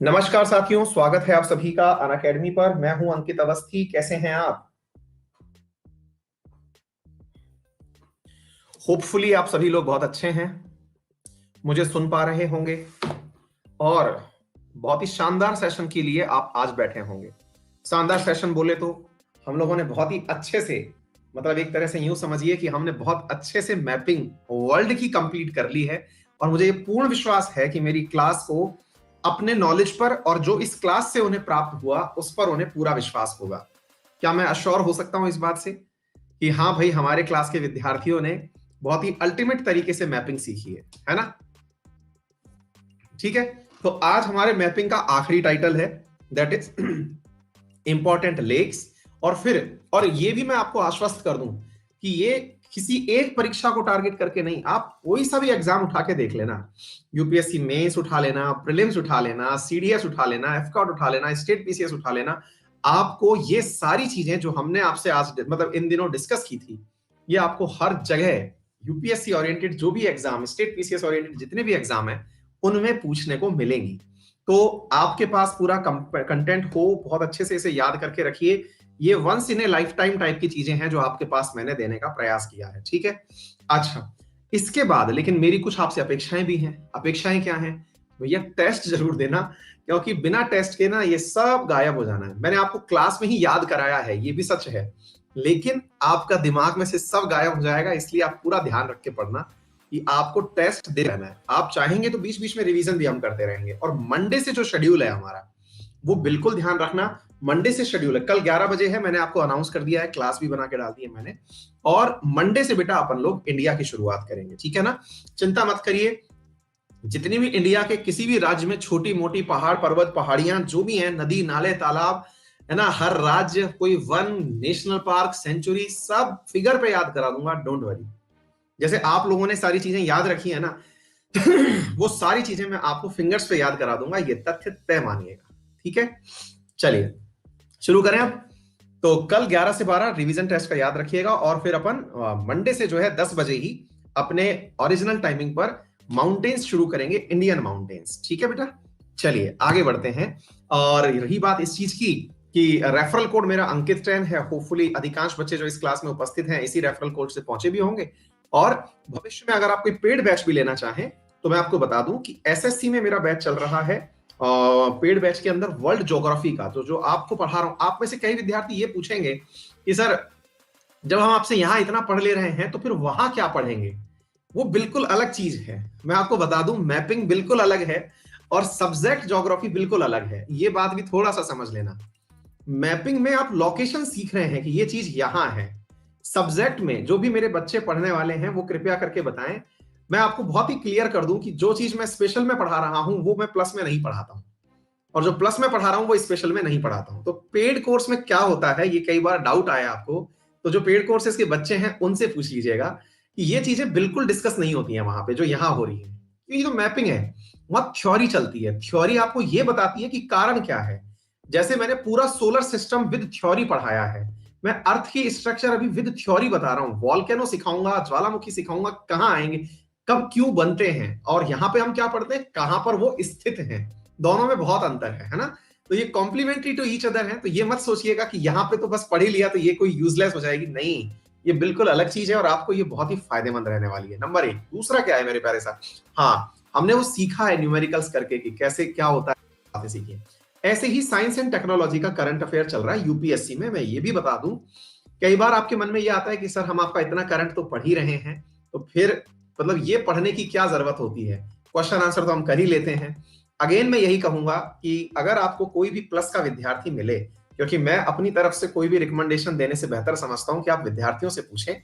नमस्कार साथियों, स्वागत है आप सभी का अनअकैडमी पर। मैं हूं अंकित अवस्थी। कैसे हैं आप? होपफुली आप सभी लोग बहुत अच्छे हैं, मुझे सुन पा रहे होंगे और बहुत ही शानदार सेशन के लिए आप आज बैठे होंगे। शानदार सेशन बोले तो हम लोगों ने बहुत ही अच्छे से, मतलब एक तरह से यूं समझिए कि हमने बहुत अच्छे से मैपिंग वर्ल्ड की कंप्लीट कर ली है। और मुझे ये पूर्ण विश्वास है कि मेरी क्लास को अपने नॉलेज पर और जो इस क्लास से उन्हें प्राप्त हुआ उस पर उन्हें पूरा विश्वास होगा। क्या मैं अश्योर हो सकता हूं इस बात से कि हाँ भाई, हमारे क्लास के विद्यार्थियों ने बहुत ही अल्टीमेट तरीके से मैपिंग सीखी है ना? ठीक है। तो आज हमारे मैपिंग का आखिरी टाइटल है, दैट इज इंपॉर्टेंट लेक्स। और ये भी मैं आपको आश्वस्त कर दूं कि ये किसी एक परीक्षा को टारगेट करके नहीं, आप कोई सा भी एग्जाम उठा के देख लेना, यूपीएससी मेंस उठा लेना, प्रीलिम्स उठा लेना, सीडीएस उठा लेना, एफकॉट उठा लेना, स्टेट पीसीएस उठा लेना, आपको ये सारी चीजें जो हमने आपसे आज मतलब इन दिनों डिस्कस की थी, ये आपको हर जगह यूपीएससी ओरिएंटेड जो भी एग्जाम, स्टेट पीसीएस ओरिएंटेड जितने भी एग्जाम है उनमें पूछने को मिलेंगी। तो आपके पास पूरा कंटेंट हो, बहुत अच्छे से इसे याद करके रखिए। ये once in a lifetime type की चीजें हैं जो आपके पास मैंने देने का प्रयास किया है, ठीक है? अच्छा, इसके बाद लेकिन मेरी कुछ आपसे अपेक्षाएं भी हैं। अपेक्षाएं क्या हैं? भैया टेस्ट जरूर देना, क्योंकि बिना टेस्ट के ना ये सब गायब हो जाना है। मैंने आपको क्लास में ही याद कराया है, ये भी सच है, लेकिन आपका दिमाग में से सब गायब हो जाएगा। इसलिए आप पूरा ध्यान रख के पढ़ना कि आपको टेस्ट दे रहना है। आप चाहेंगे तो बीच बीच में रिवीजन भी हम करते रहेंगे। और मंडे से जो शेड्यूल है हमारा, वो बिल्कुल ध्यान रखना। मंडे से शेड्यूल है, कल 11 बजे है, मैंने आपको अनाउंस कर दिया है, क्लास भी बना के डाल दी है मैंने। और मंडे से बेटा अपन लोग इंडिया की शुरुआत करेंगे, ठीक है ना? चिंता मत करिए। जितनी भी इंडिया के किसी भी राज्य में छोटी मोटी पहाड़ पर्वत पहाड़ियां जो भी हैं, नदी नाले तालाब, है ना, हर राज्य कोई वन, नेशनल पार्क, सेंचुरी, सब फिगर पे याद करा दूंगा, डोंट वरी। जैसे आप लोगों ने सारी चीजें याद रखी है ना, वो सारी चीजें मैं आपको फिंगर्स पे याद करा दूंगा, ये तथ्य तय मानिएगा, ठीक है? चलिए शुरू करें अब। तो कल 11 से 12 रिवीजन टेस्ट का याद रखिएगा, और फिर अपन मंडे से जो है 10 बजे ही अपने ओरिजिनल टाइमिंग पर माउंटेन्स शुरू करेंगे, इंडियन माउंटेन्स, ठीक है बेटा? चलिए आगे बढ़ते हैं। और रही बात इस चीज की कि रेफरल कोड मेरा अंकित 10 है। होपफुली अधिकांश बच्चे जो इस क्लास में उपस्थित हैं इसी रेफरल कोड से पहुंचे भी होंगे। और भविष्य में अगर आप कोई पेड बैच भी लेना चाहें तो मैं आपको बता दूं कि एसएससी में मेरा बैच चल रहा है पेड बैच के अंदर वर्ल्ड ज्योग्राफी का। तो जो आपको पढ़ा रहा हूं, आप में से कई विद्यार्थी ये पूछेंगे कि सर, जब हम आपसे यहां इतना पढ़ ले रहे हैं तो फिर वहां क्या पढ़ेंगे? वो बिल्कुल अलग चीज है। मैं आपको बता दूं, मैपिंग बिल्कुल अलग है और सब्जेक्ट ज्योग्राफी बिल्कुल अलग है। ये बात भी थोड़ा सा समझ लेना। मैपिंग में आप लोकेशन सीख रहे हैं कि ये चीज यहां है। सब्जेक्ट में जो भी मेरे बच्चे पढ़ने वाले हैं वो कृपया करके बताएं। मैं आपको बहुत ही क्लियर कर दूं कि जो चीज मैं स्पेशल में पढ़ा रहा हूं वो मैं प्लस में नहीं पढ़ाता हूं, और जो प्लस में पढ़ा रहा हूं वो स्पेशल में नहीं पढ़ाता हूं। तो पेड कोर्स में क्या होता है, ये कई बार डाउट आया आपको, तो जो पेड कोर्सेज के बच्चे हैं उनसे पूछ लीजिएगा कि ये चीजें बिल्कुल डिस्कस नहीं होती हैं वहां पे जो यहां हो रही है। क्योंकि जो मैपिंग है वहां थ्योरी चलती है। थ्योरी आपको ये बताती है कि कारण क्या है। जैसे मैंने पूरा सोलर सिस्टम विद थ्योरी पढ़ाया है, मैं अर्थ की स्ट्रक्चर अभी विद थ्योरी बता रहा हूं। वॉल्केनो सिखाऊंगा, ज्वालामुखी सिखाऊंगा, कहां आएंगे, कब क्यों बनते हैं, और यहां पे हम क्या पढ़ते हैं, कहां पर वो स्थित हैं। दोनों में बहुत अंतर है ना? तो ये कॉम्प्लीमेंट्री टू ईच अदर है। तो ये मत सोचिएगा कि यहाँ पे तो बस पढ़ ही लिया तो ये कोई यूजलेस हो जाएगी, नहीं। ये बिल्कुल अलग चीज है और आपको ये बहुत ही फायदेमंद रहने वाली है। नंबर एक। दूसरा क्या है मेरे प्यारे साथ? हाँ, हमने वो सीखा है न्यूमेरिकल्स करके कि कैसे क्या होता है, बातें सीखी हैं। ऐसे ही साइंस एंड टेक्नोलॉजी का करंट अफेयर चल रहा है यूपीएससी में। मैं ये भी बता दूं, कई बार आपके मन में ये आता है कि सर हम आपका इतना करंट तो पढ़ ही रहे हैं, तो फिर मतलब ये पढ़ने की क्या जरूरत होती है, क्वेश्चन आंसर तो हम कर ही लेते हैं। अगेन मैं यही कहूंगा कि अगर आपको कोई भी प्लस का विद्यार्थी मिले, क्योंकि मैं अपनी तरफ से कोई भी रिकमेंडेशन देने से बेहतर समझता हूं कि आप विद्यार्थियों से पूछें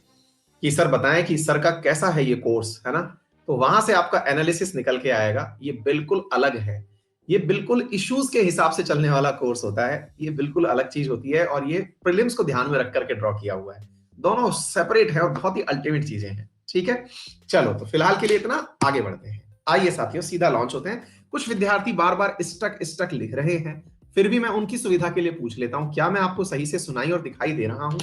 कि सर बताएं कि सर का कैसा है ये कोर्स, है ना? तो वहां से आपका एनालिसिस निकल के आएगा। ये बिल्कुल अलग है, ये बिल्कुल इश्यूज के हिसाब से चलने वाला कोर्स होता है। ये बिल्कुल अलग चीज होती है और ये प्रीलिम्स को ध्यान में रख करके ड्रॉ किया हुआ है। दोनों सेपरेट है और बहुत ही अल्टीमेट चीजें हैं, ठीक है? चलो तो फिलहाल के लिए इतना, आगे बढ़ते हैं। आइए साथियों सीधा लॉन्च होते हैं। कुछ विद्यार्थी बार बार स्टक स्टक लिख रहे हैं, फिर भी मैं उनकी सुविधा के लिए पूछ लेता हूं, क्या मैं आपको सही से सुनाई और दिखाई दे रहा हूं?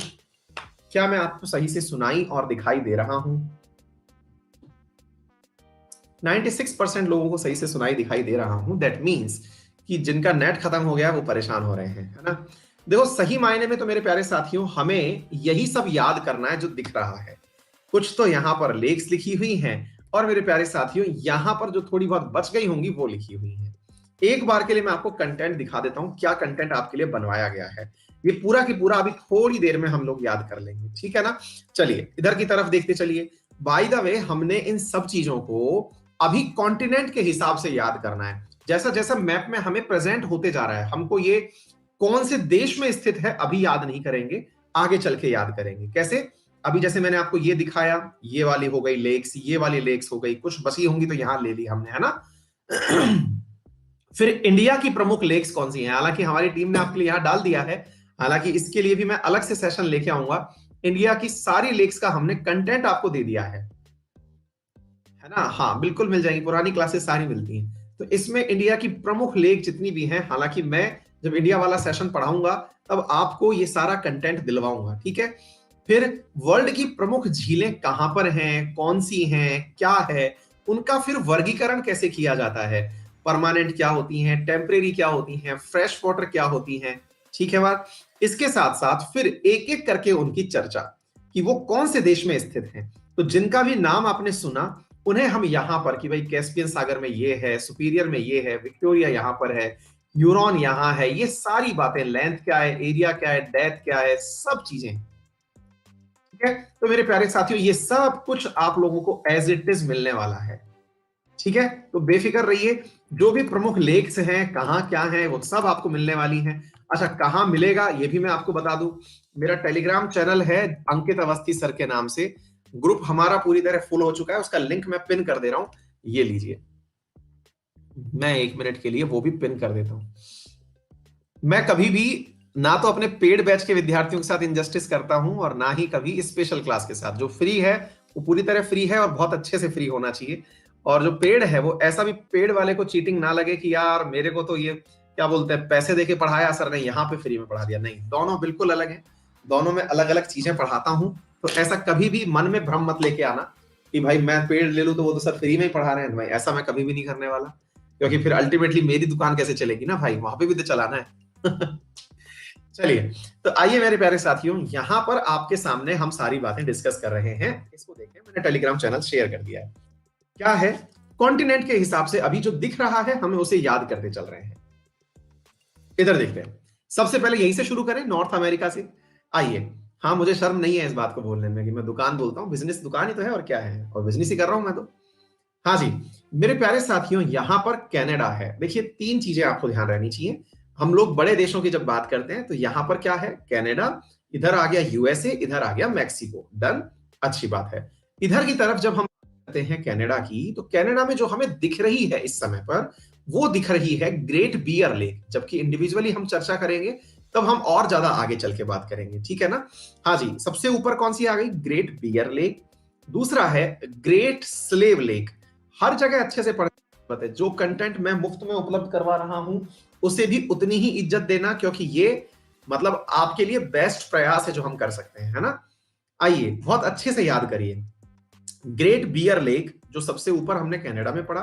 क्या मैं आपको सही से सुनाई और दिखाई दे रहा हूं? 96% लोगों को सही से सुनाई दिखाई दे रहा हूं। दैट मीन्स कि जिनका नेट खत्म हो गया वो परेशान हो रहे हैं, है ना। देखो सही मायने में तो मेरे प्यारे साथियों हमें यही सब याद करना है जो दिख रहा है। कुछ तो यहां पर लेक्स लिखी हुई हैं और मेरे प्यारे साथियों यहां पर जो थोड़ी बहुत बच गई होंगी वो लिखी हुई हैं। एक बार के लिए मैं आपको कंटेंट दिखा देता हूं, क्या कंटेंट आपके लिए बनवाया गया है। ये पूरा की पूरा अभी थोड़ी देर में हम लोग याद कर लेंगे, ठीक है ना। चलिए इधर की तरफ देखते चलिए। बाय द वे हमने इन सब चीजों को अभी कॉन्टिनेंट के हिसाब से याद करना है। जैसा जैसा मैप में हमें प्रेजेंट होते जा रहा है, हमको ये कौन से देश में स्थित है अभी याद नहीं करेंगे, आगे चल के याद करेंगे। कैसे? अभी जैसे मैंने आपको ये दिखाया, ये वाली हो गई लेक्स, ये वाली लेक्स हो गई, कुछ बची होंगी तो यहां ले ली हमने, है ना। फिर इंडिया की प्रमुख लेक्स कौन सी हैं? हालांकि हमारी टीम ने आपके लिए यहां डाल दिया है, हालांकि इसके लिए भी मैं अलग से सेशन लेके आऊंगा। इंडिया की सारी लेक्स का हमने कंटेंट आपको दे दिया है ना। हाँ बिल्कुल मिल जाएंगी, पुरानी क्लासेस सारी मिलती हैं। तो इसमें इंडिया की प्रमुख लेक जितनी भी हैं, हालांकि मैं जब इंडिया वाला सेशन पढ़ाऊंगा तब आपको ये सारा कंटेंट दिलवाऊंगा, ठीक है। फिर वर्ल्ड की प्रमुख झीलें कहां पर हैं, कौन सी हैं, क्या है, उनका फिर वर्गीकरण कैसे किया जाता है, परमानेंट क्या होती हैं, टेम्परेरी क्या होती हैं, फ्रेश वाटर क्या होती हैं, ठीक है बात। इसके साथ साथ फिर एक एक करके उनकी चर्चा कि वो कौन से देश में स्थित हैं। तो जिनका भी नाम आपने सुना उन्हें हम यहां पर कि भाई कैस्पियन सागर में ये है, सुपीरियर में ये है, विक्टोरिया यहां पर है, यूरोन यहां है, ये सारी बातें, लेंथ क्या है, एरिया क्या है, डेप्थ क्या है, सब चीजें, ठीक है। तो मेरे प्यारे साथियों ये सब कुछ आप लोगों को एज इट इज मिलने वाला है, ठीक है। तो बेफिक्र रहिए, जो भी प्रमुख लेक्स हैं कहां क्या है वो सब आपको मिलने वाली हैं। अच्छा कहां मिलेगा ये भी मैं आपको बता दूं, मेरा टेलीग्राम चैनल है अंकित अवस्थी सर के नाम से, ग्रुप हमारा पूरी तरह फुल हो चुका है, उसका लिंक मैं पिन कर दे रहा हूं, ये लीजिए, मैं 1 मिनट के लिए वो भी पिन कर देता हूं। मैं कभी भी ना तो अपने पेड बैच के विद्यार्थियों के साथ इनजस्टिस करता हूं और ना ही कभी स्पेशल क्लास के साथ। जो फ्री है वो पूरी तरह फ्री है और बहुत अच्छे से फ्री होना चाहिए, और जो पेड है वो ऐसा भी पेड वाले को चीटिंग ना लगे कि यार मेरे को तो ये क्या बोलते हैं पैसे देके पढ़ाया सर, नहीं यहाँ पे फ्री में पढ़ा दिया, नहीं, दोनों बिल्कुल अलग है, दोनों में अलग अलग चीजें पढ़ाता हूं। तो ऐसा कभी भी मन में भ्रम मत लेके आना कि भाई मैं पेड ले लूं तो वो तो सर फ्री में ही पढ़ा रहे हैं, भाई ऐसा मैं कभी भी नहीं करने वाला, क्योंकि फिर अल्टीमेटली मेरी दुकान कैसे चलेगी ना भाई, वहां पे भी तो चलाना है। चलिए तो आइए मेरे प्यारे साथियों, यहां पर आपके सामने हम सारी बातें डिस्कस कर रहे हैं। इसको देखें, मैंने टेलीग्राम चैनल शेयर कर दिया है। क्या है? कॉन्टिनेंट के हिसाब से अभी जो दिख रहा है हमें उसे याद करते चल रहे हैं। इधर देखते हैं, सबसे पहले यहीं से शुरू करें, नॉर्थ अमेरिका से। आइए, हाँ मुझे शर्म नहीं है इस बात को बोलने में कि मैं दुकान बोलता हूं, बिजनेस दुकान ही तो है और क्या है, और बिजनेस ही कर रहा हूं मैं तो। हाँ जी मेरे प्यारे साथियों, यहां पर कनाडा है। देखिए 3 चीजें आपको ध्यान रहनी चाहिए, हम लोग बड़े देशों की जब बात करते हैं तो यहां पर क्या है, कनाडा, इधर आ गया यूएसए, इधर आ गया मैक्सिको, डन, अच्छी बात है। इधर की तरफ जब हम करते हैं कनाडा की, तो कनाडा में जो हमें दिख रही है इस समय पर वो दिख रही है ग्रेट बियर लेक, जबकि इंडिविजुअली हम चर्चा करेंगे तब हम और ज्यादा आगे चल के बात करेंगे, ठीक है ना। हाँ जी, सबसे ऊपर कौन सी आ गई, ग्रेट बियर लेक। दूसरा है ग्रेट स्लेव लेक। हर जगह अच्छे से पढ़ते, जो कंटेंट मैं मुफ्त में उपलब्ध करवा रहा हूं उसे भी उतनी ही इज्जत देना, क्योंकि ये मतलब आपके लिए बेस्ट प्रयास है जो हम कर सकते हैं, है ना। आइए बहुत अच्छे से याद करिए, ग्रेट बियर लेक जो सबसे ऊपर हमने कनाडा में पढ़ा,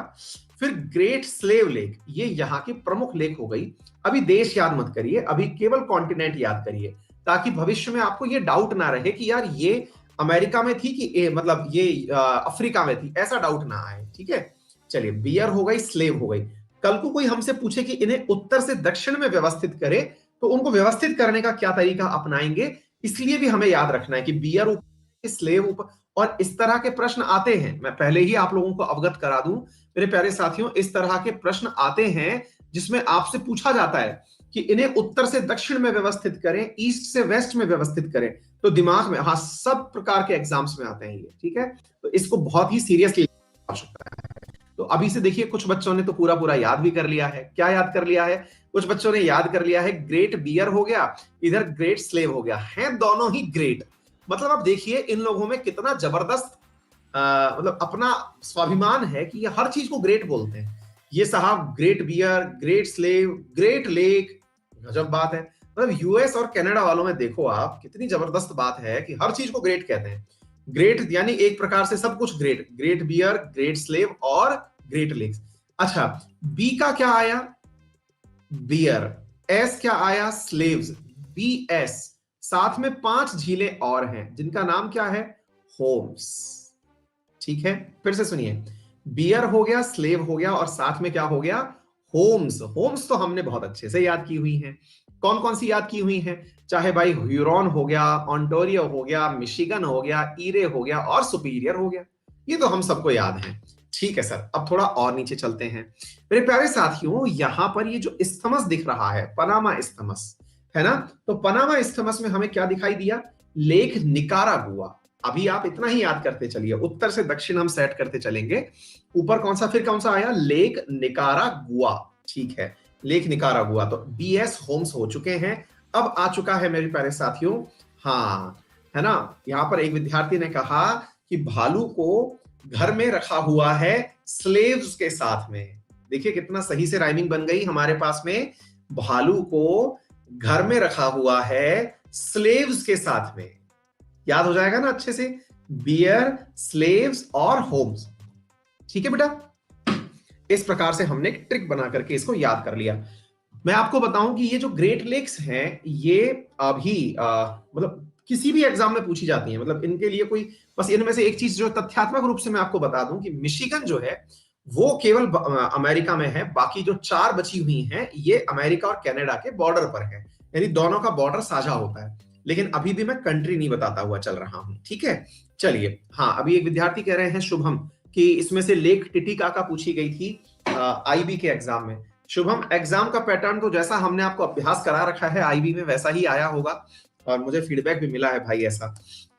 फिर ग्रेट स्लेव लेक, ये यहाँ की प्रमुख लेक हो गई। अभी देश याद मत करिए, अभी केवल कॉन्टिनेंट याद करिए, ताकि भविष्य में आपको ये डाउट ना रहे कि यार ये अमेरिका में थी कि मतलब ये अफ्रीका में थी, ऐसा डाउट ना आए, ठीक है। चलिए बियर हो गई, स्लेव हो गई। कल को कोई हमसे पूछे कि इन्हें उत्तर से दक्षिण में व्यवस्थित करे तो उनको व्यवस्थित करने का क्या तरीका अपनाएंगे, इसलिए भी हमें याद रखना है कि बियर ऊपर, स्लेव ऊपर, और इस तरह के प्रश्न आते हैं। मैं पहले ही आप लोगों को अवगत करा दूं मेरे प्यारे साथियों, इस तरह के प्रश्न आते हैं जिसमें आपसे पूछा जाता है कि इन्हें उत्तर से दक्षिण में व्यवस्थित करें, ईस्ट से वेस्ट में व्यवस्थित करें, तो दिमाग में, हाँ सब प्रकार के एग्जाम्स में आते हैं ये, ठीक है। तो इसको बहुत ही सीरियसली आवश्यकता है। तो अभी से देखिए, कुछ बच्चों ने तो पूरा पूरा याद भी कर लिया है। क्या याद कर लिया है? कुछ बच्चों ने याद कर लिया है ग्रेट बियर हो गया, इधर ग्रेट स्लेव हो गया, है दोनों ही ग्रेट। मतलब आप देखिए इन लोगों में कितना जबरदस्त मतलब अपना स्वाभिमान है कि ये हर चीज को ग्रेट बोलते हैं। ये साहब great bear, great slave, great lake, गजब बात है। मतलब यूएस और कनाडा वालों में देखो आप, कितनी जबरदस्त बात है कि हर चीज को ग्रेट कहते हैं। ग्रेट यानी एक प्रकार से सब कुछ great, great bear, great slave और ग्रेट लेक्स। अच्छा बी का क्या आया, बियर। एस क्या आया? स्लेव्स। B S. साथ में 5 झीलें और हैं जिनका नाम क्या है? होम्स। ठीक है, फिर से सुनिए। बियर हो गया, स्लेव हो गया, और साथ में क्या हो गया? होम्स। होम्स तो हमने बहुत अच्छे से याद की हुई हैं। कौन कौन सी याद की हुई हैं? चाहे भाई ह्यूरॉन हो गया, ऑन्टारियो हो गया, मिशिगन हो गया, ईरे हो गया और सुपीरियर हो गया। ये तो हम सबको याद है। ठीक है सर, अब थोड़ा और नीचे चलते हैं मेरे प्यारे साथियों। यहां पर ये जो इस्थमस दिख रहा है, पनामा इस्थमस, है ना? तो पनामा इस्थमस में हमें क्या दिखाई दिया? Lake Nicaragua. अभी आप इतना ही याद करते चलिए, उत्तर से दक्षिण हम सेट करते चलेंगे। ऊपर कौन सा, फिर कौन सा आया? Lake Nicaragua. ठीक है, लेक निकारागुआ। तो बीएस होम्स हो चुके हैं। अब आ चुका है मेरे प्यारे साथियों, हाँ, है ना? यहां पर एक विद्यार्थी ने कहा कि भालू को घर में रखा हुआ है स्लेव्स के साथ में। देखिए कितना सही से राइमिंग बन गई हमारे पास में। भालू को घर में रखा हुआ है स्लेव्स के साथ में। याद हो जाएगा ना अच्छे से? बियर, स्लेव्स और होम्स। ठीक है बेटा, इस प्रकार से हमने एक ट्रिक बना करके इसको याद कर लिया। मैं आपको बताऊं कि ये जो ग्रेट लेक्स हैं, ये अभी मतलब किसी भी एग्जाम में पूछी जाती हैं। मतलब इनके लिए कोई, बस इनमें से एक चीज जो तथ्यात्मक रूप से मैं आपको बता दूं कि मिशिगन जो है वो केवल अमेरिका में है। बाकी जो 4 बची हुई हैं ये अमेरिका और कनाडा के बॉर्डर पर है, यानी दोनों का बॉर्डर साझा होता है। लेकिन अभी भी मैं कंट्री नहीं बताता हुआ चल रहा हूं। ठीक है, चलिए। हाँ, अभी एक विद्यार्थी कह रहे हैं शुभम कि इसमें से लेक टिटिकाका पूछी गई थी आईबी के एग्जाम में। शुभम, एग्जाम का पैटर्न तो जैसा हमने आपको अभ्यास करा रखा है आईबी में वैसा ही आया होगा, और मुझे फीडबैक भी मिला है भाई ऐसा,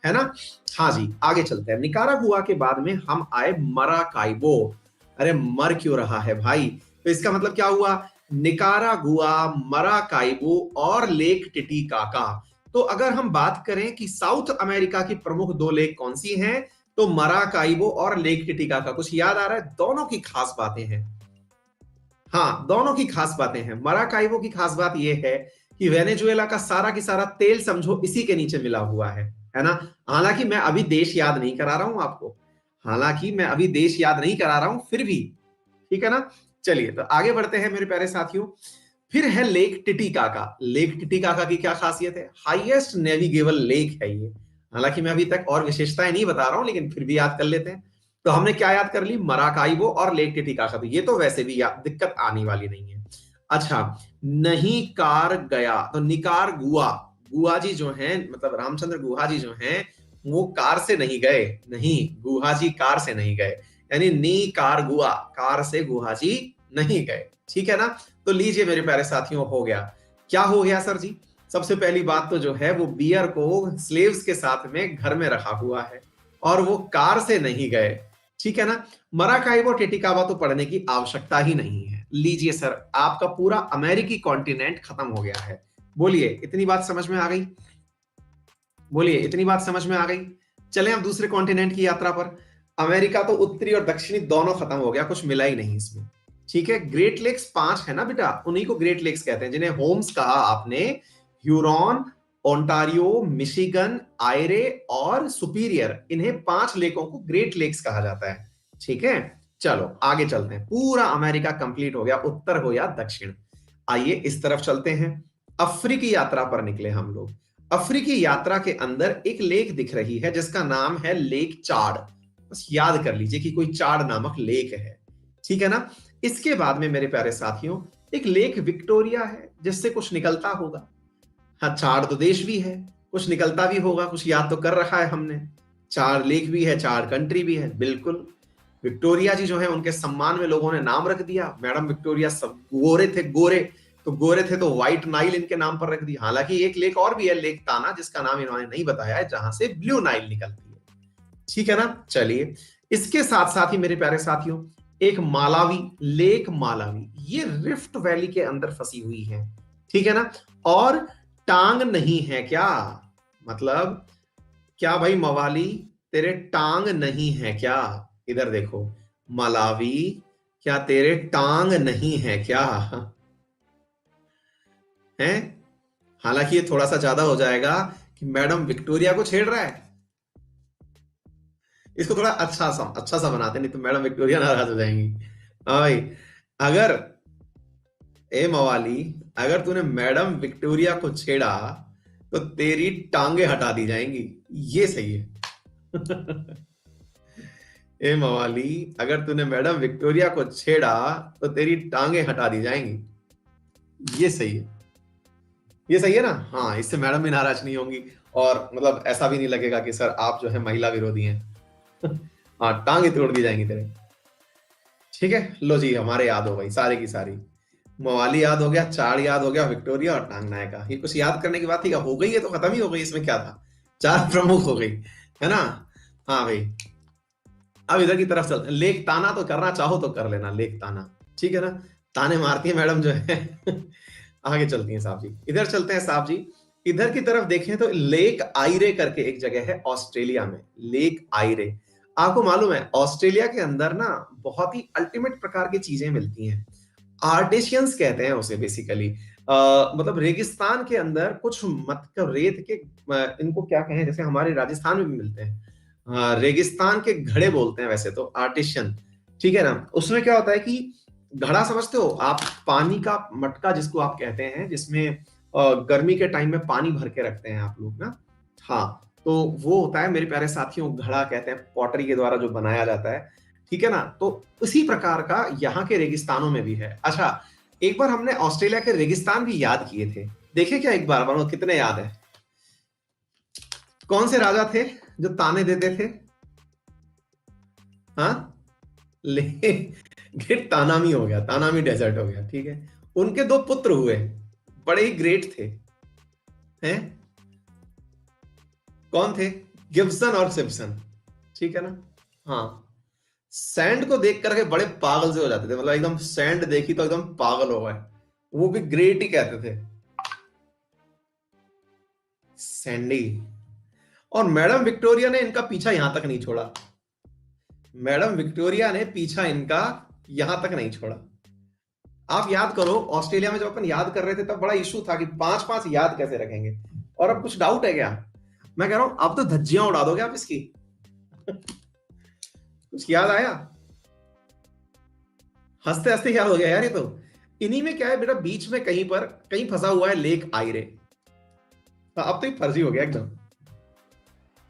है ना? हाँ जी, आगे चलते हैं। निकारागुआ के बाद में हम आए मराकाइबो। अरे मर क्यों रहा है भाई? तो इसका मतलब क्या हुआ? निकारागुआ, मराकाइबो और लेक टिटिकाका। तो अगर हम बात करें कि साउथ अमेरिका की प्रमुख 2 लेक कौन सी हैं, तो मराकाइबो और लेक टिटिकाका। कुछ याद आ रहा है? दोनों की खास बातें हैं। हाँ, दोनों की खास बातें हैं। मराकाइबो की खास बात यह है कि वेनेजुएला का सारा की सारा तेल समझो इसी के नीचे मिला हुआ है ना? हालांकि मैं अभी देश याद नहीं करा रहा हूं आपको, हालांकि मैं अभी देश याद नहीं करा रहा हूं, फिर भी ठीक है ना? चलिए तो आगे बढ़ते हैं मेरे प्यारे साथियों। फिर है लेक टिटिकाका। लेक टिटिकाका की क्या खासियत है? हाईएस्ट नेविगेबल लेक है ये। हालांकि मैं अभी तक और विशेषताएं नहीं बता रहा हूं, लेकिन फिर भी याद कर लेते हैं। तो हमने क्या याद कर ली? मराकाइबो और लेक टिटिकाका। तो ये तो वैसे भी दिक्कत आने वाली नहीं है। अच्छा, नहीं कार गया, तो निकार गुआ। गुआ जी जो हैं, मतलब रामचंद्र गुहा जी जो हैं, वो कार से नहीं गए। नहीं, गुहा जी कार से नहीं गए, यानी नी कार गुआ, कार से गुहा जी नहीं गए। ठीक है ना? तो लीजिए मेरे प्यारे साथियों, हो गया। क्या हो गया सर जी? सबसे पहली बात तो जो है वो बियर को स्लेव्स के साथ में घर में रखा हुआ है और वो कार से नहीं गए। ठीक है ना? मराकाइबो टिटिकावा तो पढ़ने की आवश्यकता ही नहीं है। लीजिए सर, आपका पूरा अमेरिकी कॉन्टिनेंट खत्म हो गया है। बोलिए, इतनी बात समझ में आ गई? बोलिए, इतनी बात समझ में आ गई? चलें अब दूसरे कॉन्टिनेंट की यात्रा पर। अमेरिका तो उत्तरी और दक्षिणी दोनों खत्म हो गया, कुछ मिला ही नहीं इसमें। ठीक है, ग्रेट लेक्स 5 है ना बेटा, उन्हीं को ग्रेट लेक्स कहते हैं, जिन्हें होम्स कहा आपने। ह्यूरॉन, ओंटारियो, मिशिगन, आयरे और सुपीरियर, इन्हें 5 लेकों को ग्रेट लेक्स कहा जाता है। ठीक है, चलो आगे चलते हैं। पूरा अमेरिका कंप्लीट हो गया, उत्तर हो या दक्षिण। आइए इस तरफ चलते हैं। अफ्रीकी यात्रा पर निकले हम लोग। अफ्रीकी यात्रा के अंदर एक लेक दिख रही है जिसका नाम है लेक चाड। बस याद कर लीजिए कि कोई चाड नामक लेक है। ठीक है ना? इसके बाद में मेरे प्यारे साथियों, एक लेक विक्टोरिया है जिससे कुछ निकलता होगा। हाँ, चार तो देश भी है, कुछ निकलता भी होगा, कुछ याद तो कर रखा है हमने। 4 लेक भी है, 4 कंट्री भी है, बिल्कुल। विक्टोरिया जी जो है उनके सम्मान में लोगों ने नाम रख दिया। मैडम विक्टोरिया सब गोरे थे, गोरे तो गोरे थे तो व्हाइट नाइल इनके नाम पर रख दिया। हालांकि एक लेक और भी है, लेक ताना, जिसका नाम इन्होंने नहीं बताया है, जहां से ब्लू नाइल निकलती है। ठीक है ना? चलिए, इसके साथ साथ ही मेरे प्यारे साथियों, एक मालावी, लेक मालावी, ये रिफ्ट वैली के अंदर फंसी हुई है। ठीक है ना? और टांग नहीं है क्या? मतलब क्या भाई मवाली, तेरे टांग नहीं है क्या? इधर देखो, मलावी, क्या तेरे टांग नहीं है क्या? हैं? हालांकि ये थोड़ा सा ज्यादा हो जाएगा कि मैडम विक्टोरिया को छेड़ रहा है। इसको थोड़ा अच्छा सा बनाते, नहीं तो मैडम विक्टोरिया नाराज हो जाएंगी। हाँ भाई, अगर ए मवाली, अगर तूने मैडम विक्टोरिया को छेड़ा तो तेरी टांगे हटा दी जाएंगी, ये सही है। ए मवाली, अगर तूने मैडम विक्टोरिया को छेड़ा तो तेरी टांगे हटा दी जाएंगी, ये सही है। ये सही है ना? हाँ, इससे मैडम भी नाराज नहीं होंगी और मतलब ऐसा भी नहीं लगेगा कि सर आप जो है महिला विरोधी हैं। हाँ, टांगे तोड़ दी जाएंगी तेरे। ठीक है, लो जी, हमारे याद हो गई सारी की सारी। मवाली याद हो गया, चार याद हो गया, विक्टोरिया और टांग नायका। ये कुछ याद करने की बात थी क्या? हो गई है तो खत्म ही हो गई, इसमें क्या था? चार प्रमुख हो गई, है ना? हाँ भाई, अब इधर की तरफ चलते हैं। लेख ताना तो करना चाहो तो कर लेना, लेख ताना, ठीक है ना? ताने मारती है मैडम जो है। आगे चलती हैं साहब जी, इधर चलते हैं साहब जी। इधर की तरफ देखें तो लेक आइरे करके एक जगह है ऑस्ट्रेलिया में, लेक आइरे। आपको मालूम है ऑस्ट्रेलिया के अंदर ना बहुत ही अल्टीमेट प्रकार की चीजें मिलती हैं। आर्टेशियंस कहते हैं उसे बेसिकली। मतलब रेगिस्तान के अंदर कुछ मतलब रेत के इनको क्या कहें, जैसे हमारे राजस्थान में भी मिलते हैं। रेगिस्तान के घड़े बोलते हैं वैसे तो, आर्टिशियन, ठीक है ना? उसमें क्या होता है कि घड़ा समझते हो आप, पानी का मटका जिसको आप कहते हैं, जिसमें गर्मी के टाइम में पानी भर के रखते हैं आप लोग ना। हाँ, तो वो होता है मेरे प्यारे साथियों, घड़ा कहते हैं पॉटरी के द्वारा जो बनाया जाता है, ठीक है ना? तो उसी प्रकार का यहाँ के रेगिस्तानों में भी है। अच्छा, एक बार हमने ऑस्ट्रेलिया के रेगिस्तान भी याद किए थे, देखे क्या एक बार? बोलो कितने याद है? कौन से राजा थे जो ताने देते थे? हाँ, ले तानामी हो गया, तानामी डेजर्ट हो गया, ठीक है। उनके दो पुत्र हुए, बड़े ही ग्रेट थे, हैं? कौन थे? गिब्सन और सिम्पसन, ठीक है ना? हाँ, सैंड को देख करके बड़े पागल से हो जाते थे, मतलब एकदम सैंड देखी तो एकदम पागल हो गए। वो भी ग्रेट ही कहते थे, सैंडी। और मैडम विक्टोरिया ने इनका पीछा यहां तक नहीं छोड़ा, मैडम विक्टोरिया ने पीछा इनका यहां तक नहीं छोड़ा। आप याद करो, ऑस्ट्रेलिया में जब अपन याद कर रहे थे तब बड़ा इशू था कि पांच पांच याद कैसे रखेंगे, और अब कुछ डाउट है क्या? मैं कह रहा हूं अब तो धज्जियां उड़ा दोगे आप इसकी। कुछ याद आया? हंसते हंसते याद हो गया यार ये तो। इन्हीं में क्या है बेटा, बीच में कहीं पर कहीं फंसा हुआ है लेक आयरे। अब तो ये फर्जी हो गया एकदम,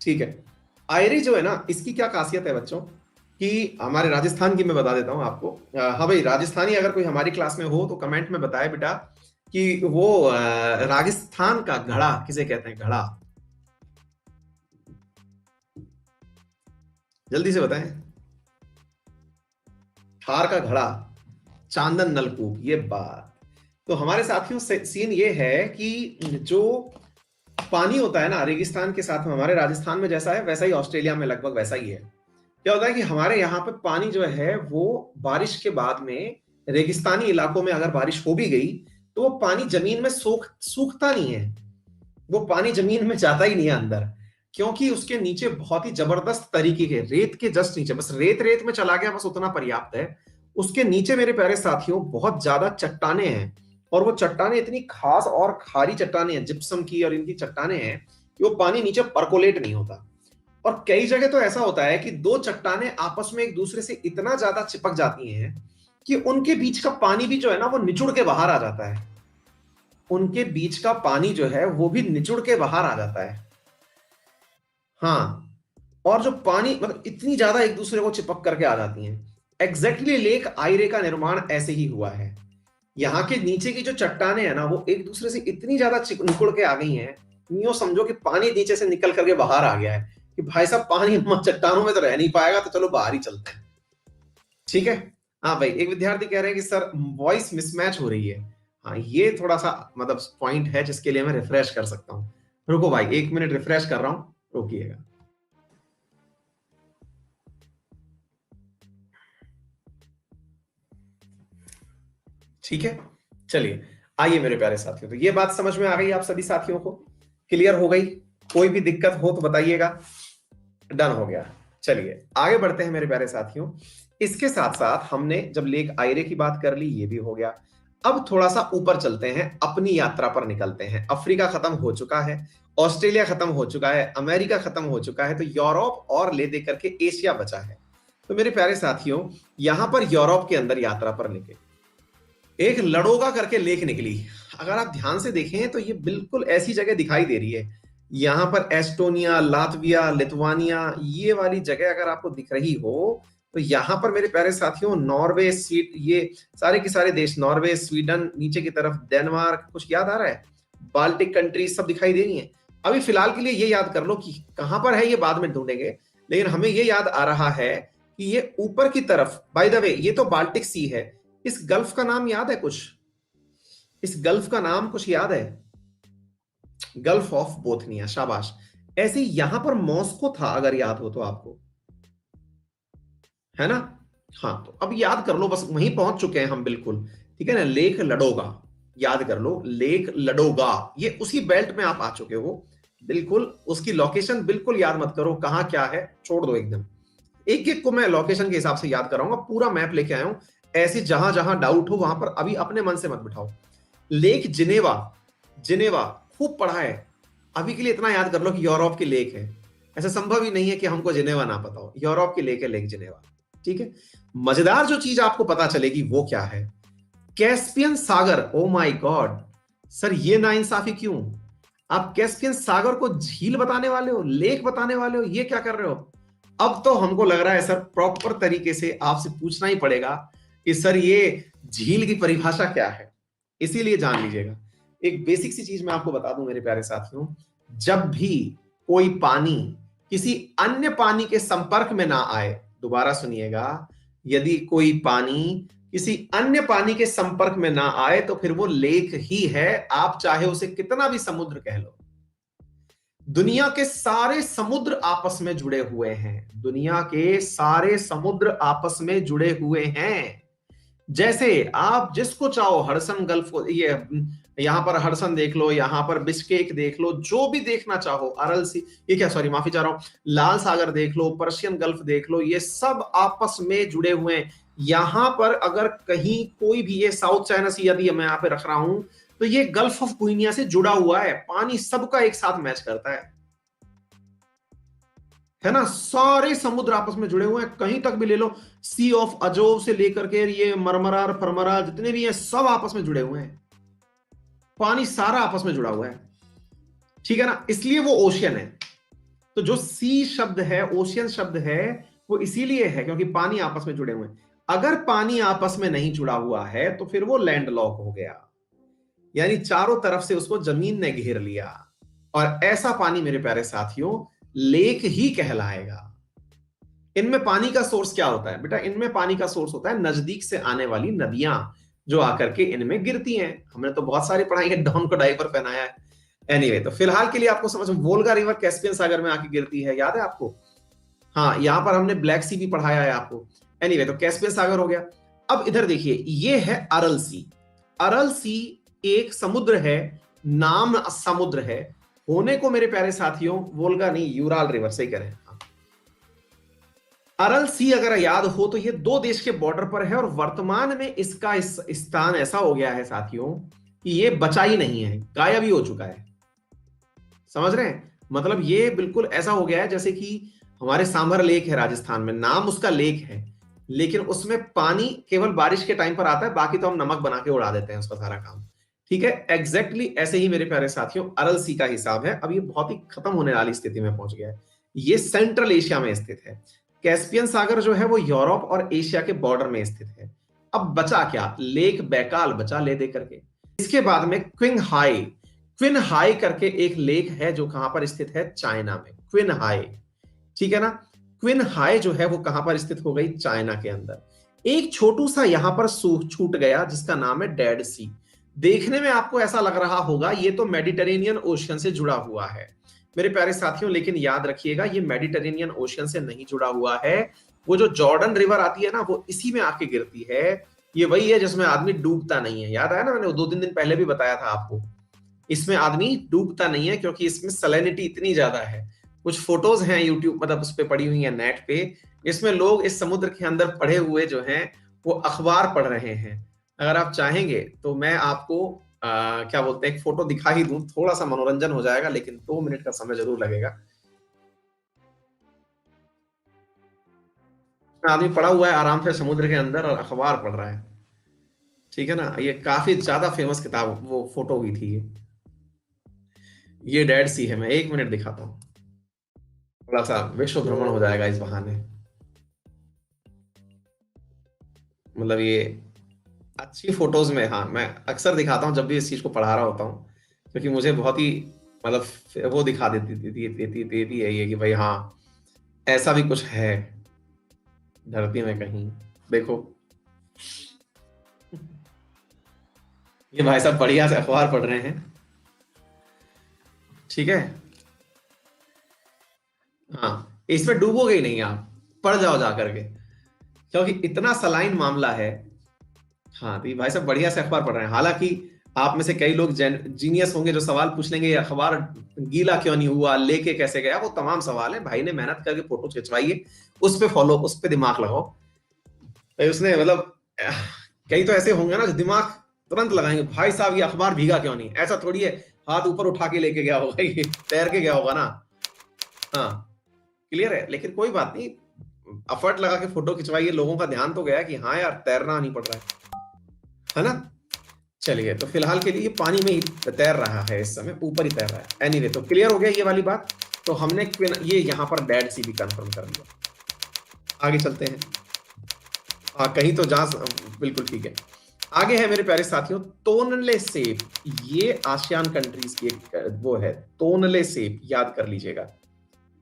ठीक है। आयरी जो है ना, इसकी क्या खासियत है बच्चों, कि हमारे राजस्थान की मैं बता देता हूं आपको। हाँ भाई, राजस्थानी अगर कोई हमारी क्लास में हो तो कमेंट में बताए बेटा कि वो राजस्थान का घड़ा किसे कहते हैं? घड़ा, जल्दी से बताएं। थार का घड़ा, चांदन नलकूप, ये बात। तो हमारे साथियों सीन ये है कि जो पानी होता है ना रेगिस्तान के साथ में, हमारे राजस्थान में जैसा है वैसा ही ऑस्ट्रेलिया में लगभग वैसा ही है। क्या होता है कि हमारे यहाँ पे पानी जो है वो बारिश के बाद में, रेगिस्तानी इलाकों में अगर बारिश हो भी गई तो वो पानी जमीन में सूखता नहीं है, वो पानी जमीन में जाता ही नहीं है अंदर, क्योंकि उसके नीचे बहुत ही जबरदस्त तरीके के रेत के जस्ट नीचे, बस रेत रेत में चला गया बस उतना पर्याप्त है। उसके नीचे मेरे प्यारे साथियों बहुत ज्यादा चट्टाने हैं, और वो चट्टाने इतनी खास और खारी चट्टाने हैं, जिप्सम की और इनकी चट्टाने हैं कि वो पानी नीचे परकोलेट नहीं होता। और कई जगह तो ऐसा होता है कि दो चट्टाने आपस में एक दूसरे से इतना ज्यादा चिपक जाती हैं कि उनके बीच का पानी भी जो है ना वो निचुड़ के बाहर आ जाता है, उनके बीच का पानी जो है वो भी निचुड़ के बाहर आ जाता है। हाँ, और जो पानी मतलब इतनी ज्यादा एक दूसरे को चिपक करके आ जाती हैं। एग्जैक्टली लेक आयरे का निर्माण ऐसे ही हुआ है। यहाँ के नीचे की जो चट्टाने हैं ना वो एक दूसरे से इतनी ज्यादा निकुड़ के आ गई हैं, यूं समझो कि पानी नीचे से निकल करके बाहर आ गया है कि भाई साहब पानी चट्टानों में तो रह नहीं पाएगा, तो चलो बाहर ही चलते हैं, ठीक है। हाँ भाई, एक विद्यार्थी कह रहे हैं कि सर वॉइस मिसमैच हो रही है। हाँ, ये थोड़ा सा मतलब पॉइंट है जिसके लिए मैं रिफ्रेश कर सकता हूँ। रुको भाई, एक मिनट रिफ्रेश कर रहा हूं, रोकिएगा। ठीक है, चलिए आइए मेरे प्यारे साथियों, तो ये बात समझ में आ गई आप सभी साथियों को? क्लियर हो गई? कोई भी दिक्कत हो तो बताइएगा। डन हो गया। चलिए आगे बढ़ते हैं मेरे प्यारे साथियों। इसके साथ साथ हमने जब लेक आयरे की बात कर ली, ये भी हो गया। अब थोड़ा सा ऊपर चलते हैं, अपनी यात्रा पर निकलते हैं। अफ्रीका खत्म हो चुका है, ऑस्ट्रेलिया खत्म हो चुका है, अमेरिका खत्म हो चुका है, तो यूरोप और ले दे करके एशिया बचा है। तो मेरे प्यारे साथियों, यहां पर यूरोप के अंदर यात्रा पर निकले। एक लडोगा करके लेक निकली। अगर आप ध्यान से देखें तो ये बिल्कुल ऐसी जगह दिखाई दे रही है। यहां पर एस्टोनिया, लातविया, लिथुआनिया, ये वाली जगह अगर आपको दिख रही हो तो यहां पर मेरे प्यारे साथियों नॉर्वे, ये सारे के सारे देश, नॉर्वे, स्वीडन, नीचे की तरफ डेनमार्क, कुछ याद आ रहा है? बाल्टिक कंट्रीज सब दिखाई दे रही है। अभी फिलहाल के लिए ये याद कर लो कि कहां पर है, ये बाद में ढूंढेंगे, लेकिन हमें ये याद आ रहा है कि ये ऊपर की तरफ, बाय द वे ये तो बाल्टिक सी है। इस गल्फ का नाम याद है कुछ? इस गल्फ का नाम कुछ याद है? गल्फ ऑफ बोथनिया, शाबाश। ऐसे ही यहां पर मॉस्को था, अगर याद हो तो आपको, है ना? हाँ, तो अब याद कर लो, बस वहीं पहुंच चुके हैं हम बिल्कुल। ठीक है ना? लेक लडोगा, याद कर लो, लेक लडोगा, ये उसी बेल्ट में आप आ चुके हो बिल्कुल। उसकी लोकेशन बिल्कुल याद मत करो कहां क्या है, छोड़ दो एकदम। एक एक को मैं लोकेशन के हिसाब से याद कराऊंगा, पूरा मैप लेके आया हूं। ऐसे जहां जहां डाउट हो वहां पर अभी अपने मन से मत बिठाओ। लेक जिनेवा, जिनेवा खूब पढ़ा है। अभी के लिए इतना याद कर लो कि यूरोप की लेक है। ऐसा संभव ही नहीं है कि हमको जिनेवा ना पता हो। यूरोप की लेक है लेक जिनेवा। ठीक है। मजेदार जो चीज आपको पता चलेगी वो क्या है, Caspian Sagar. Oh my God sir, ये नाइंसाफी क्यों? आप कैस्पियन सागर को झील बताने वाले हो, लेक बताने वाले हो, ये क्या कर रहे हो? अब तो हमको लग रहा है सर प्रॉपर तरीके से आपसे पूछना ही पड़ेगा कि सर ये झील की परिभाषा क्या है। इसीलिए जान लीजिएगा, एक बेसिक सी चीज मैं आपको बता दूं मेरे प्यारे साथियों, जब भी कोई पानी किसी अन्य पानी के संपर्क में ना आए, दोबारा सुनिएगा, यदि कोई पानी किसी अन्य पानी के संपर्क में ना आए तो फिर वो लेक ही है, आप चाहे उसे कितना भी समुद्र कह लो। दुनिया के सारे समुद्र आपस में जुड़े हुए हैं, दुनिया के सारे समुद्र आपस में जुड़े हुए हैं। जैसे आप जिसको चाहो, हडसन गल्फ को, ये यहां पर हडसन देख लो, यहां पर बिस्केक देख लो, जो भी देखना चाहो, अरल सी, ये क्या, सॉरी माफी चाह रहा हूं, लाल सागर देख लो, पर्शियन गल्फ देख लो, ये सब आपस में जुड़े हुए हैं। यहां पर अगर कहीं कोई भी, ये साउथ चाइना सी यदि मैं यहां पे रख रहा हूं, तो ये गल्फ ऑफ गुइनिया से जुड़ा हुआ है, पानी सबका एक साथ मैच करता है ना? सारे समुद्र आपस में जुड़े हुए हैं, कहीं तक भी ले लो, सी ऑफ अजोव से लेकर के ये मरमरा फरमरा जितने भी हैं सब आपस में जुड़े हुए हैं, पानी सारा आपस में जुड़ा हुआ है। ठीक है ना? इसलिए वो ओशियन है। तो जो सी शब्द है, ओशियन शब्द है, वो इसीलिए है क्योंकि पानी आपस में जुड़े हुए हैं। अगर पानी आपस में नहीं जुड़ा हुआ है तो फिर वो लैंड लॉक हो गया, यानी चारों तरफ से उसको जमीन ने घेर लिया, और ऐसा पानी मेरे प्यारे साथियों लेक ही कहलाएगा। इनमें पानी का सोर्स क्या होता है बेटा? इनमें पानी का सोर्स होता है नजदीक से आने वाली नदियां, जो आकर के इनमें गिरती हैं। हमने तो बहुत सारी पढ़ाई है, डॉन को डायपर पहनाया है। एनीवे, तो फिलहाल के लिए आपको समझ, वोल्गा रिवर कैस्पियन सागर में आके गिरती है, याद है आपको? हाँ, यहां पर हमने ब्लैक सी भी पढ़ाया है आपको। एनीवे, तो कैस्पियन सागर हो गया। अब इधर देखिए, ये है अरल सी। अरल सी एक समुद्र है, नाम समुद्र है, होने को मेरे प्यारे साथियों वोल्गा नहीं, यूराल रिवर से ही करें। अरल सी अगर याद हो तो ये दो देश के बॉर्डर पर है, और वर्तमान में इसका स्थान ऐसा हो गया है साथियों कि ये बचा ही नहीं है, गायब ही हो चुका है। समझ रहे हैं? मतलब ये बिल्कुल ऐसा हो गया है जैसे कि हमारे सांभर लेक है राजस्थान में, नाम उसका लेक है, लेकिन उसमें पानी केवल बारिश के टाइम पर आता है, बाकी तो हम नमक बना के उड़ा देते हैं उसका सारा काम। ठीक है, एग्जैक्टली ऐसे ही मेरे प्यारे साथियों अरल सी का हिसाब है। अब ये बहुत ही खत्म होने वाली स्थिति में पहुंच गया है। ये सेंट्रल एशिया में स्थित है। कैस्पियन सागर जो है वो यूरोप और एशिया के बॉर्डर में स्थित है। अब बचा क्या? लेक बैकाल बचा ले दे करके। इसके बाद में क्विंग हाई, क्विन हाई करके एक लेक है जो कहां पर स्थित है? चाइना में, क्विन हाई। ठीक है ना? क्विन हाई जो है वो कहां पर स्थित हो गई? चाइना के अंदर। एक छोटू सा यहां पर छूट गया जिसका नाम है डेड सी। देखने में आपको ऐसा लग रहा होगा ये तो मेडिटेरेनियन ओशियन से जुड़ा हुआ है मेरे प्यारे साथियों, लेकिन याद रखिएगा ये मेडिटेरेनियन ओशियन से नहीं जुड़ा हुआ है। वो जो जॉर्डन रिवर आती है ना, वो इसी में आके गिरती है। ये वही है जिसमें आदमी डूबता नहीं है, याद आया ना? मैंने 2-3 दिन पहले भी बताया था आपको, इसमें आदमी डूबता नहीं है क्योंकि इसमें सैलिनिटी इतनी ज्यादा है। कुछ फोटोज हैं यूट्यूब, मतलब उस पर पड़ी हुई है नेट पे, इसमें लोग इस समुद्र के अंदर पड़े हुए जो हैं वो अखबार पढ़ रहे हैं। अगर आप चाहेंगे तो मैं आपको क्या बोलते हैं, एक फोटो दिखा ही दूं, थोड़ा सा मनोरंजन हो जाएगा, लेकिन 2 मिनट का समय जरूर लगेगा। आदमी पड़ा हुआ है आराम से समुद्र के अंदर और अखबार पढ़ रहा है। ठीक है ना, ये काफी ज्यादा फेमस किताब वो फोटो हुई थी ये डेड सी है। मैं 1 मिनट दिखाता हूँ, थोड़ा सा विश्व भ्रमण हो जाएगा इस बहाने। मतलब ये अच्छी फोटोज में, हाँ मैं अक्सर दिखाता हूँ जब भी इस चीज को पढ़ा रहा होता हूँ, क्योंकि मुझे बहुत ही मतलब वो दिखा देती है ये कि भाई हाँ ऐसा भी कुछ है धरती में कहीं। देखो ये भाई साहब बढ़िया से अखबार पढ़ रहे हैं। ठीक है, हाँ इसमें डूबोगे ही नहीं आप, पढ़ जाओ जा करके, क्योंकि इतना सलाइन मामला है। हाँ तो ये भाई साहब बढ़िया से अखबार पढ़ रहे हैं। हालांकि आप में से कई लोग जीनियस होंगे जो सवाल पूछ लेंगे ये अखबार गीला क्यों नहीं हुआ, लेके कैसे गया, वो तमाम सवाल है। भाई ने मेहनत करके फोटो खिंचवाई, उस पे फॉलो, उस पे दिमाग लगाओ। तो उसने मतलब कई तो ऐसे होंगे ना जो दिमाग तुरंत लगाएंगे, भाई साहब ये अखबार भीगा क्यों नहीं, ऐसा थोड़ी है हाथ ऊपर उठा के लेके गया होगा, ये तैर के गया होगा ना। हाँ क्लियर है, लेकिन कोई बात नहीं, एफर्ट लगा के फोटो खिंचवाइए, लोगों का ध्यान तो गया कि हाँ यार तैरना नहीं पड़ रहा है ना। चलिए तो फिलहाल के लिए ये पानी में ही तैर रहा है, इस समय ऊपर ही तैर रहा है। एनीवे तो क्लियर हो गया ये वाली बात। तो हमने ये यहां पर डेड सी भी कंफर्म कर लिया। आगे चलते हैं। हाँ कहीं तो जहां बिल्कुल ठीक है। आगे है मेरे प्यारे साथियों तोनले सेप। ये आसियान कंट्रीज की एक वो है, तोनले सेप, याद कर लीजिएगा।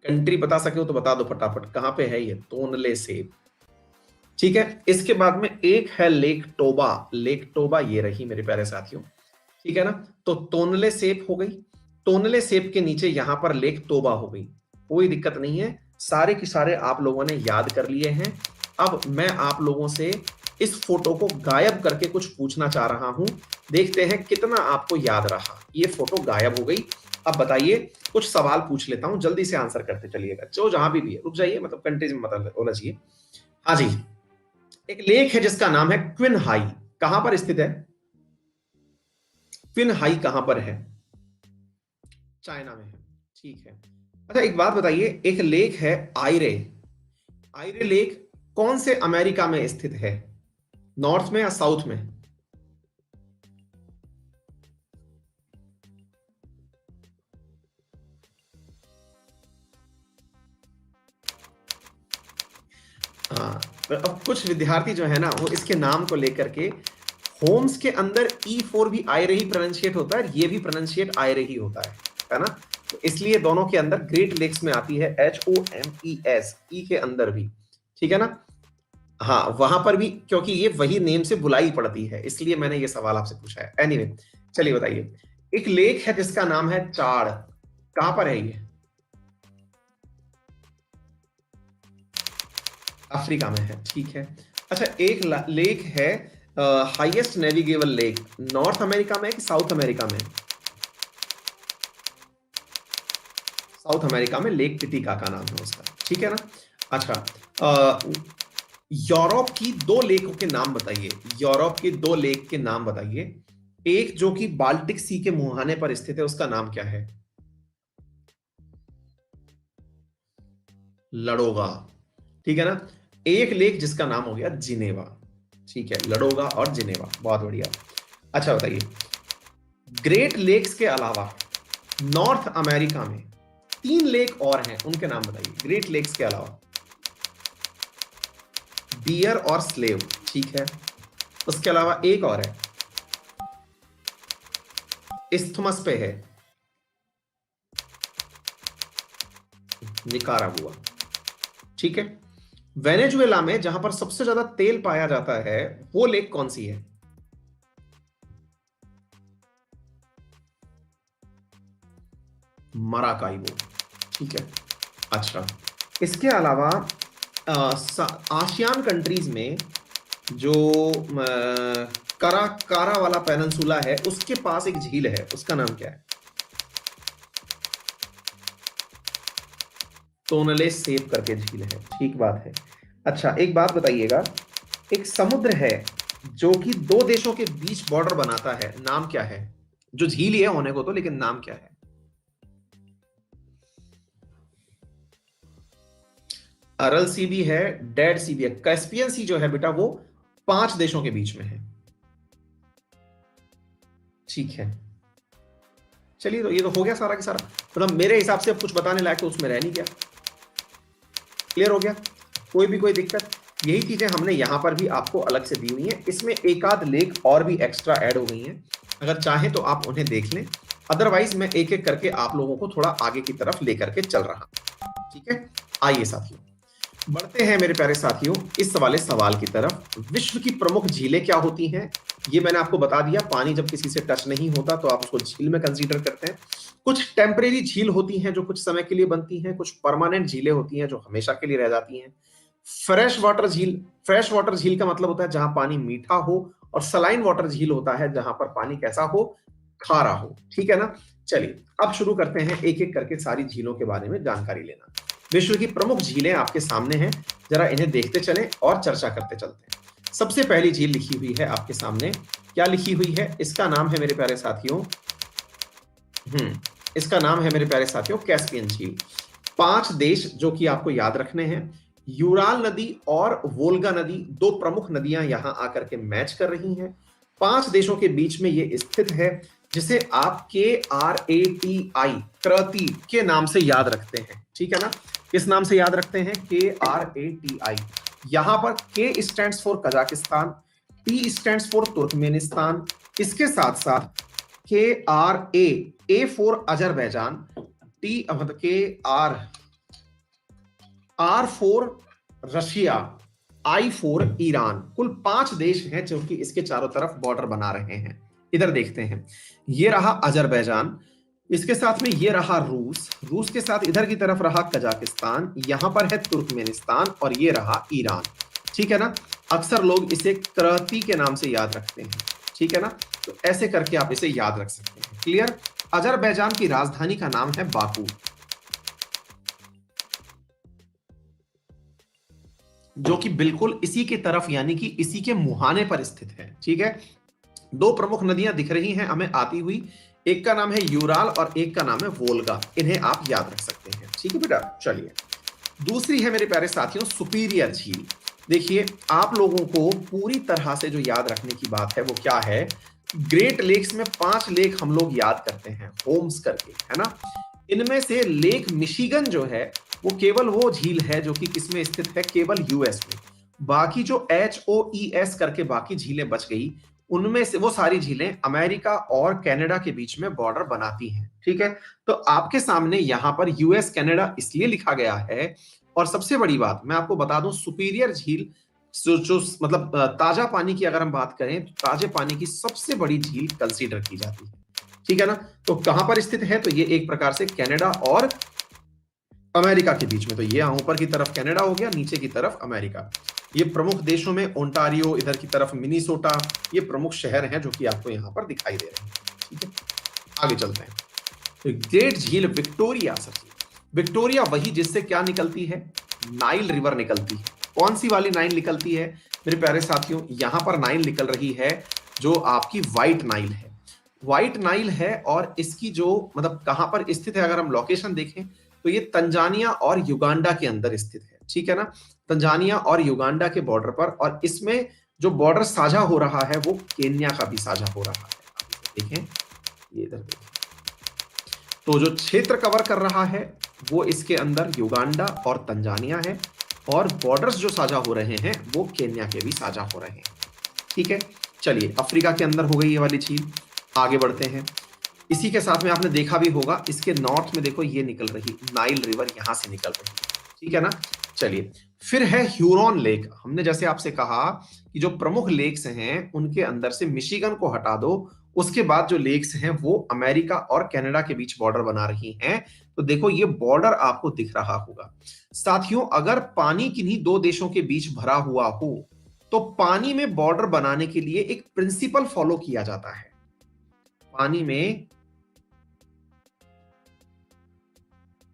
कंट्री बता सके हो तो बता दो फटाफट, कहां पे है ये तोनले सेप। ठीक है, इसके बाद में एक है लेक टोबा। लेक टोबा ये रही मेरे प्यारे साथियों। ठीक है ना, तो तोनले सेप हो गई। तोनले सेप के नीचे यहां पर लेक तोबा हो गई। कोई दिक्कत नहीं है, सारे के सारे आप लोगों ने याद कर लिए हैं। अब मैं आप लोगों से इस फोटो को गायब करके कुछ पूछना चाह रहा हूं, देखते हैं कितना आपको याद रहा। ये फोटो गायब हो गई। अब बताइए, कुछ सवाल पूछ लेता हूं, जल्दी से आंसर करते चलिएगा, जो जहां भी है रुक जाइए, मतलब कंट्रीज में मतलब होना चाहिए। हाँ जी, एक लेक है जिसका नाम है क्विन हाई, कहां पर स्थित है? क्विन हाई कहां पर है? चाइना में है। ठीक है, अच्छा एक बात बताइए, एक लेक है आयरे। आयरे लेक कौन से अमेरिका में स्थित है, नॉर्थ में या साउथ में? हाँ, तो अब कुछ विद्यार्थी जो है ना वो इसके नाम को लेकर के, होम्स के अंदर E4 भी आयरे ही प्रोनाउंशिएट होता है, ये भी प्रोनाउंशिएट आयरे ही होता है ना। तो इसलिए दोनों के अंदर ग्रेट लेक्स में आती है HOMES, ई के अंदर भी। ठीक है ना, हाँ वहां पर भी, क्योंकि ये वही नेम से बुलाई पड़ती है, इसलिए मैंने ये सवाल आपसे पूछा है। एनीवे चलिए बताइए, एक लेक है जिसका नाम है चाड़, कहां पर है ये? अफ्रीका में है। ठीक है, अच्छा एक लेक है highest navigable lake, north America में कि साउथ अमेरिका में? साउथ अमेरिका में लेक टिटिका का नाम है उसका। ठीक है ना, अच्छा यूरोप की दो लेकों के नाम बताइए, यूरोप की दो लेक के नाम बताइए। एक जो कि बाल्टिक सी के मुहाने पर स्थित है, उसका नाम क्या है? लडोगा। ठीक है ना, एक लेक जिसका नाम हो गया जिनेवा। ठीक है, लडोगा और जिनेवा, बहुत बढ़िया। अच्छा बताइए, ग्रेट लेक्स के अलावा नॉर्थ अमेरिका में 3 लेक और हैं, उनके नाम बताइए ग्रेट लेक्स के अलावा। बियर और स्लेव, ठीक है, उसके अलावा एक और है, इस्थमस पे है, निकारागुआ। ठीक है, वेनेजुएला में जहां पर सबसे ज्यादा तेल पाया जाता है, वो लेक कौन सी है? मराकाइबो। ठीक है, अच्छा इसके अलावा आसियान कंट्रीज में जो कारा कारा वाला पेनिनसुला है, उसके पास एक झील है, उसका नाम क्या है? तोनले सेप करके झील है, ठीक बात है। अच्छा एक बात बताइएगा, एक समुद्र है जो कि दो देशों के बीच बॉर्डर बनाता है, नाम क्या है? जो झील ही है होने को तो, लेकिन नाम क्या है? अरल सी भी है, डेड सी भी है। कैस्पियन सी जो है बेटा वो 5 देशों के बीच में है। ठीक है, चलिए, तो ये तो हो गया सारा का सारा। मतलब मेरे हिसाब से अब कुछ बताने लायक तो उसमें रह नहीं गया। क्लियर हो गया? कोई भी कोई दिक्कत? यही चीजें हमने यहां पर भी आपको अलग से दी हुई है। इसमें एक आध लेख और भी एक्स्ट्रा ऐड हो गई हैं, अगर चाहें तो आप उन्हें देख लें। अदरवाइज मैं एक एक करके आप लोगों को थोड़ा आगे की तरफ लेकर के चल रहा हूं। ठीक है, आइए साथियों, बढ़ते हैं मेरे प्यारे साथियों इस वाले सवाल की तरफ। विश्व की प्रमुख झीलें क्या होती हैं? ये मैंने आपको बता दिया। पानी जब किसी से टच नहीं होता तो आप उसको झील में कंसीडर करते हैं। कुछ टेम्परेरी झील होती हैं जो कुछ समय के लिए बनती हैं, कुछ परमानेंट झीलें होती हैं जो हमेशा के लिए रह जाती हैं। फ्रेश वाटर झील, फ्रेश वाटर झील का मतलब होता है जहां पानी मीठा हो, और सलाइन वाटर झील होता है जहां पर पानी कैसा हो, खारा हो। ठीक है ना? चलिए अब शुरू करते हैं एक एक करके सारी झीलों के बारे में जानकारी लेना। विश्व की प्रमुख झीलें आपके सामने हैं, जरा इन्हें देखते चलें और चर्चा करते चलते हैं। सबसे पहली झील लिखी हुई है आपके सामने, क्या लिखी हुई है? इसका नाम है मेरे प्यारे साथियों, इसका नाम है मेरे प्यारे साथियों कैस्पियन झील। 5 देश जो कि आपको याद रखने हैं, यूराल नदी और वोल्गा नदी, 2 प्रमुख नदियां यहां आकर के मैच कर रही हैं। 5 देशों के बीच में ये स्थित है, जिसे आप KRATI कृति के नाम से याद रखते हैं। ठीक है ना? किस नाम से याद रखते हैं? KRATI। यहां पर K stands for Kazakhstan, T stands for Turkmenistan, इसके साथ साथ KRA, A for Azerbaijan, T मतलब R for Russia, I for Iran. कुल 5 देश हैं जो कि इसके चारों तरफ बॉर्डर बना रहे हैं। इधर देखते हैं, ये रहा अजरबैजान, इसके साथ में ये रहा रूस, रूस के साथ इधर की तरफ रहा कजाकिस्तान, यहां पर है तुर्कमेनिस्तान, और ये रहा ईरान। ठीक है ना? अक्सर लोग इसे कृति के नाम से याद रखते हैं। ठीक है ना? तो ऐसे करके आप इसे याद रख सकते हैं। क्लियर? अजरबैजान की राजधानी का नाम है बाकू, जो कि बिल्कुल इसी की तरफ यानी कि इसी के मुहाने पर स्थित है। ठीक है? 2 प्रमुख नदियां दिख रही हैं हमें आती हुई, एक का नाम है यूराल और एक का नाम है वोल्गा। इन्हें आप याद रख सकते हैं। ठीक है बेटा? चलिए, दूसरी है मेरे प्यारे साथियों सुपीरियर झील। देखिए, आप लोगों को पूरी तरह से जो याद रखने की बात है वो क्या है? ग्रेट लेक्स में 5 लेक हम लोग याद करते हैं होम्स करके, है ना? इनमें से लेक मिशिगन जो है वो केवल वो झील है जो कि किसमें स्थित है? केवल यूएस में। बाकी जो HOES करके बाकी झीलें बच गई, उनमें से वो सारी झीलें अमेरिका और कनाडा के बीच में बॉर्डर बनाती हैं। ठीक है? तो आपके सामने यहां पर यूएस कनाडा इसलिए लिखा गया है। और सबसे बड़ी बात मैं आपको बता दूं, सुपीरियर झील जो मतलब ताजा पानी की अगर हम बात करें तो ताजे पानी की सबसे बड़ी झील कंसीडर की जाती है। ठीक है ना? तो कहां पर स्थित है? तो ये एक प्रकार से कनाडा और अमेरिका के बीच में। तो ये ऊपर की तरफ कनाडा हो गया, नीचे की तरफ अमेरिका। ये प्रमुख देशों में ओंटारियो, इधर की तरफ मिनीसोटा, ये प्रमुख शहर हैं जो कि आपको यहां पर दिखाई दे रहे हैं। ठीक है, आगे चलते हैं। तो ग्रेट झील विक्टोरिया, विक्टोरिया वही जिससे क्या निकलती है? नाइल रिवर निकलती है। कौन सी वाली नाइल निकलती है मेरे प्यारे साथियों? यहां पर नाइल निकल रही है जो आपकी व्हाइट नाइल है। व्हाइट नाइल है, और इसकी जो मतलब कहां पर स्थित है, अगर हम लोकेशन देखें तो ये तंजानिया और युगांडा के अंदर स्थित है। ठीक है ना? तंजानिया और युगांडा के बॉर्डर पर, और इसमें जो बॉर्डर साझा हो रहा है वो केन्या का भी साझा हो रहा है। देखें, ये इधर देखें, तो जो क्षेत्र कवर कर रहा है वो इसके अंदर युगांडा और तंजानिया है, और बॉर्डर्स जो साझा हो रहे हैं वो केन्या के भी साझा हो रहे हैं। ठीक है? चलिए, अफ्रीका के अंदर हो गई ये वाली झील। आगे बढ़ते हैं। इसी के साथ में आपने देखा भी होगा, इसके नॉर्थ में देखो ये निकल रही नाइल रिवर यहां से निकल रही है। ठीक है ना? चलिए, फिर है ह्यूरॉन लेक। हमने जैसे आपसे कहा कि जो प्रमुख लेक्स हैं उनके अंदर से मिशिगन को हटा दो, उसके बाद जो लेक्स हैं वो अमेरिका और कनाडा के बीच बॉर्डर बना रही हैं। तो देखो, ये बॉर्डर आपको दिख रहा होगा। साथियों, अगर पानी किन्हीं 2 देशों के बीच भरा हुआ हो तो पानी में बॉर्डर बनाने के लिए एक प्रिंसिपल फॉलो किया जाता है। पानी में,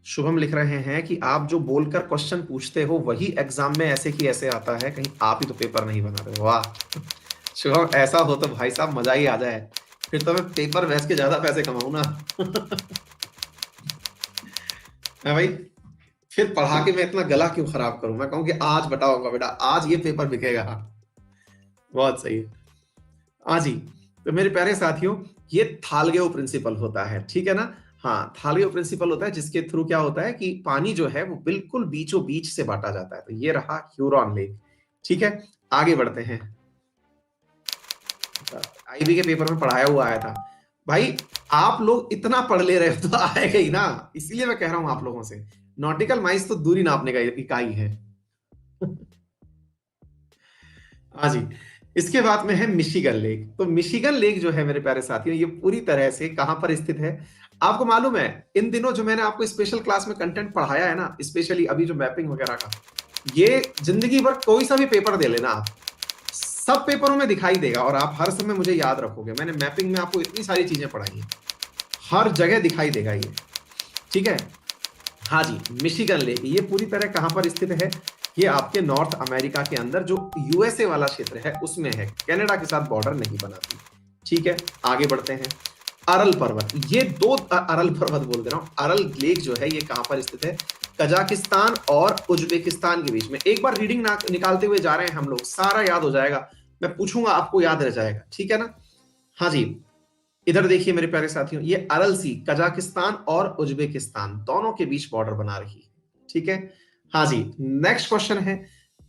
शुभम लिख रहे हैं कि आप जो बोलकर क्वेश्चन पूछते हो वही एग्जाम में ऐसे की ऐसे आता है, कहीं आप ही तो पेपर नहीं बना रहे हो। वाह शुभम, ऐसा हो तो भाई साहब मजा ही आ जाए, फिर तो मैं पेपर बेच के ज्यादा पैसे कमाऊं ना। मैं भाई फिर पढ़ा के मैं इतना गला क्यों खराब करूं? मैं कहूं कि आज बताऊंगा बेटा, आज ये पेपर बिकेगा। बहुत सही है। हाँ जी, तो मेरे प्यारे साथियों, ये थालगेव प्रिंसिपल होता है, ठीक है ना। हाँ, थालगेव प्रिंसिपल होता है जिसके थ्रू क्या होता है कि पानी जो है वो बिल्कुल बीचों बीच से बांटा जाता है। तो ये रहा ह्यूरॉन लेक, ठीक है। आगे बढ़ते हैं, आईबी के पेपर में पढ़ाया हुआ आया था भाई। आप लोग इतना पढ़ ले रहे हो तो आएगा ही ना, इसलिए मैं कह रहा हूं आप लोगों से। नॉटिकल माइल्स तो दूरी नापने का इकाई है। हाँ जी। इसके बाद में है मिशिगन लेक। तो मिशिगन लेक जो है मेरे प्यारे साथियों, ये पूरी तरह से कहां पर स्थित है आपको मालूम है? इन दिनों जो मैंने आपको स्पेशल क्लास में कंटेंट पढ़ाया है ना, स्पेशली अभी जो मैपिंग वगैरह का, ये जिंदगी भर कोई सा भी पेपर दे लेना आप, सब पेपरों में दिखाई देगा और आप हर समय मुझे याद रखोगे। मैंने मैपिंग में आपको इतनी सारी चीजें पढ़ाई हैं, हर जगह दिखाई देगा ये, ठीक है। हाँ जी, मिशिगन लेक ये पूरी तरह कहां पर स्थित है? ये आपके नॉर्थ अमेरिका के अंदर जो यूएसए वाला क्षेत्र है उसमें है, कनाडा के साथ बॉर्डर नहीं बनाती, ठीक है। आगे बढ़ते हैं। अरल पर्वत, ये दो अरल पर्वत बोल दे रहा हूं, अरल लेक जो है ये कहां पर स्थित है? कजाकिस्तान और उज्बेकिस्तान के बीच में। एक बार रीडिंग निकालते हुए जा रहे हैं हम लोग, सारा याद हो जाएगा, मैं पूछूंगा आपको याद रह जाएगा, ठीक है ना। हाँ जी, इधर देखिए मेरे प्यारे साथियों, ये अरल सी कजाकिस्तान और उज्बेकिस्तान दोनों के बीच बॉर्डर बना रही है, ठीक है। हाँ जी, नेक्स्ट क्वेश्चन है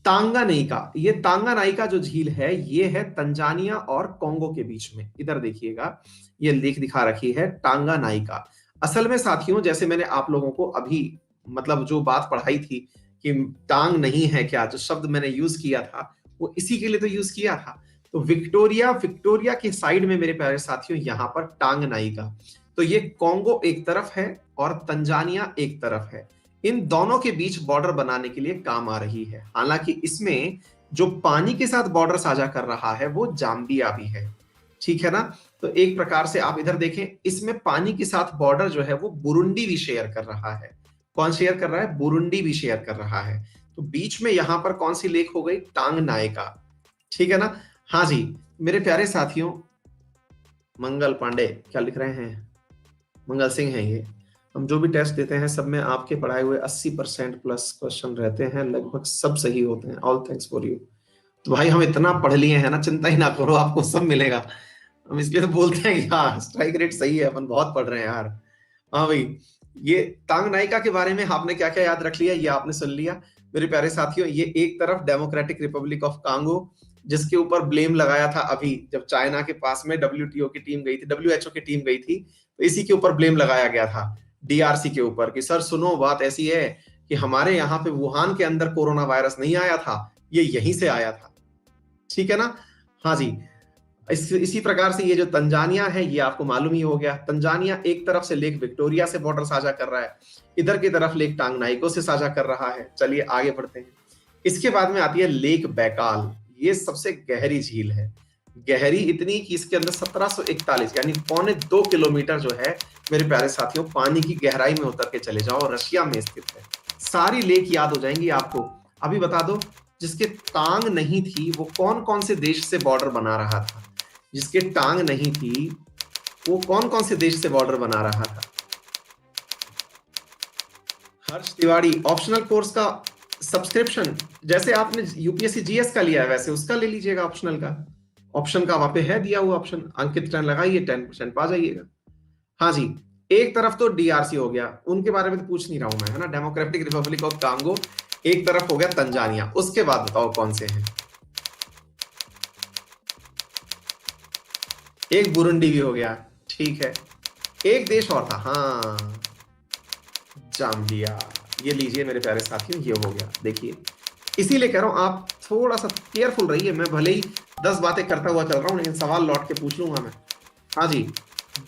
तांगानाइका। ये तांगानाइका जो झील है ये है तंजानिया और कॉन्गो के बीच में। इधर देखिएगा, ये लेख दिखा रखी है टांगानाइका। असल में साथियों, जैसे मैंने आप लोगों को अभी मतलब जो बात पढ़ाई थी कि टांग नहीं है क्या, जो शब्द मैंने यूज किया था वो इसी के लिए तो यूज किया था। तो विक्टोरिया, विक्टोरिया के साइड में मेरे प्यारे साथियों यहाँ पर टांगनाइका। तो ये कॉन्गो एक तरफ है और तंजानिया एक तरफ है, इन दोनों के बीच बॉर्डर बनाने के लिए काम आ रही है। हालांकि इसमें जो पानी के साथ बॉर्डर साझा कर रहा है वो जाम्बिया भी है, ठीक है ना। तो एक प्रकार से आप इधर देखें, इसमें पानी के साथ बॉर्डर जो है वो बुरुंडी भी शेयर कर रहा है। कौन शेयर कर रहा है? बुरुंडी भी शेयर कर रहा है। तो बीच में यहां पर कौन सी लेक हो गई? टांगनाइका, ठीक है ना। हाँ जी, मेरे प्यारे साथियों, मंगल पांडे क्या लिख रहे हैं? मंगल सिंह हैं ये। हम जो भी टेस्ट देते हैं सब में आपके पढ़ाए हुए 80% प्लस क्वेश्चन रहते हैं, लगभग सब सही होते हैं। All thanks for you. तो भाई हम इतना पढ़ लिए हैं ना, चिंता ही ना करो, आपको सब मिलेगा। हम इसलिए तो बोलते हैं कि हाँ स्ट्राइक रेट सही है, अपन बहुत पढ़ रहे हैं यार। हाँ भाई, ये तांग नाइका के बारे में आपने क्या क्या याद रख लिया ये आपने सुन लिया मेरे प्यारे साथियों। ये एक तरफ डेमोक्रेटिक रिपब्लिक ऑफ कांगो, जिसके ऊपर ब्लेम लगाया था अभी जब चाइना के पास में डब्ल्यूटीओ की टीम गई थी, डब्ल्यूएचओ की टीम गई थी, तो इसी के ऊपर ब्लेम लगाया गया था डीआरसी के ऊपर कि सर सुनो बात ऐसी है कि हमारे यहाँ पे वुहान के अंदर कोरोना वायरस नहीं आया था, ये यहीं से आया था, ठीक है ना। हाँ जी, इसी प्रकार से ये जो तंजानिया है ये आपको मालूम ही हो गया। तंजानिया एक तरफ से लेक विक्टोरिया से बॉर्डर साझा कर रहा है, इधर की तरफ लेक टांगनाइको से साझा कर रहा है। चलिए आगे बढ़ते हैं। इसके बाद में आती है लेक बैकाल। ये सबसे गहरी झील है, गहरी इतनी कि इसके अंदर 1741 यानी 1.25 किलोमीटर जो है मेरे प्यारे साथियों, पानी की गहराई में उतर के चले जाओ, रशिया में स्थित है। सारी लेक याद हो जाएंगी आपको। अभी बता दो, जिसके टांग नहीं थी वो कौन कौन से देश से बॉर्डर बना रहा था? जिसके टांग नहीं थी वो कौन कौन से देश से बॉर्डर बना रहा था? हर्ष तिवारी, ऑप्शनल कोर्स का सब्सक्रिप्शन जैसे आपने यूपीएससी जीएस का लिया है वैसे उसका ले लीजिएगा, ऑप्शनल का। ऑप्शन का वहां पे है दिया हुआ ऑप्शन, अंकित 10 लगाइए, 10% पा जाइएगा। हाँ जी, एक तरफ तो डीआरसी हो गया, उनके बारे में तो पूछ नहीं रहा हूं मैं, है ना, डेमोक्रेटिक रिपब्लिक ऑफ कांगो। एक तरफ हो गया तंजानिया, उसके बाद बताओ कौन से हैं? एक बुरुंडी भी हो गया, ठीक है। एक देश और था, हाँ, जाम्बिया। ये लीजिए मेरे प्यारे साथियों, ये हो गया। देखिए, इसीलिए कह रहा हूं आप थोड़ा सा केयरफुल रहिए। मैं भले ही 10 बातें करता हुआ चल रहा हूं लेकिन सवाल लौट के पूछ लूंगा मैं। हाँ जी,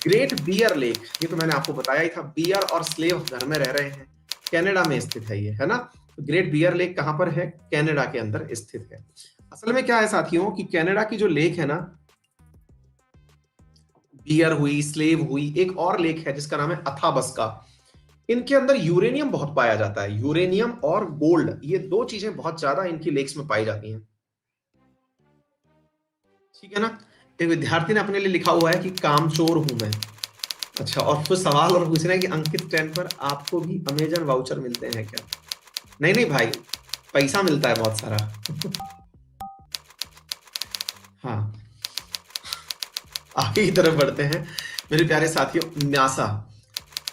ग्रेट बियर लेक, ये तो मैंने आपको बताया ही था, बियर और स्लेव घर में रह रहे हैं, कनाडा में स्थित है ये, है ना। ग्रेट बियर लेक कहां पर है? कनाडा के अंदर स्थित है। असल में क्या है साथियों कि कनाडा की जो लेक है ना, बियर हुई, स्लेव हुई, एक और लेक है जिसका नाम है अथाबस्का। इनके अंदर यूरेनियम बहुत पाया जाता है, यूरेनियम और गोल्ड, ये दो चीजें बहुत ज्यादा इनकी लेक्स में पाई जाती हैं, ठीक है ना। एक विद्यार्थी ने अपने लिए लिखा हुआ है कि कामचोर हूं मैं। अच्छा, और फिर सवाल और पूछ रहे हैं कि अंकित 10 पर आपको भी अमेजन वाउचर मिलते हैं क्या? नहीं नहीं भाई, पैसा मिलता है बहुत सारा। हाँ, आगे की तरफ बढ़ते हैं मेरे प्यारे साथियों। नासा,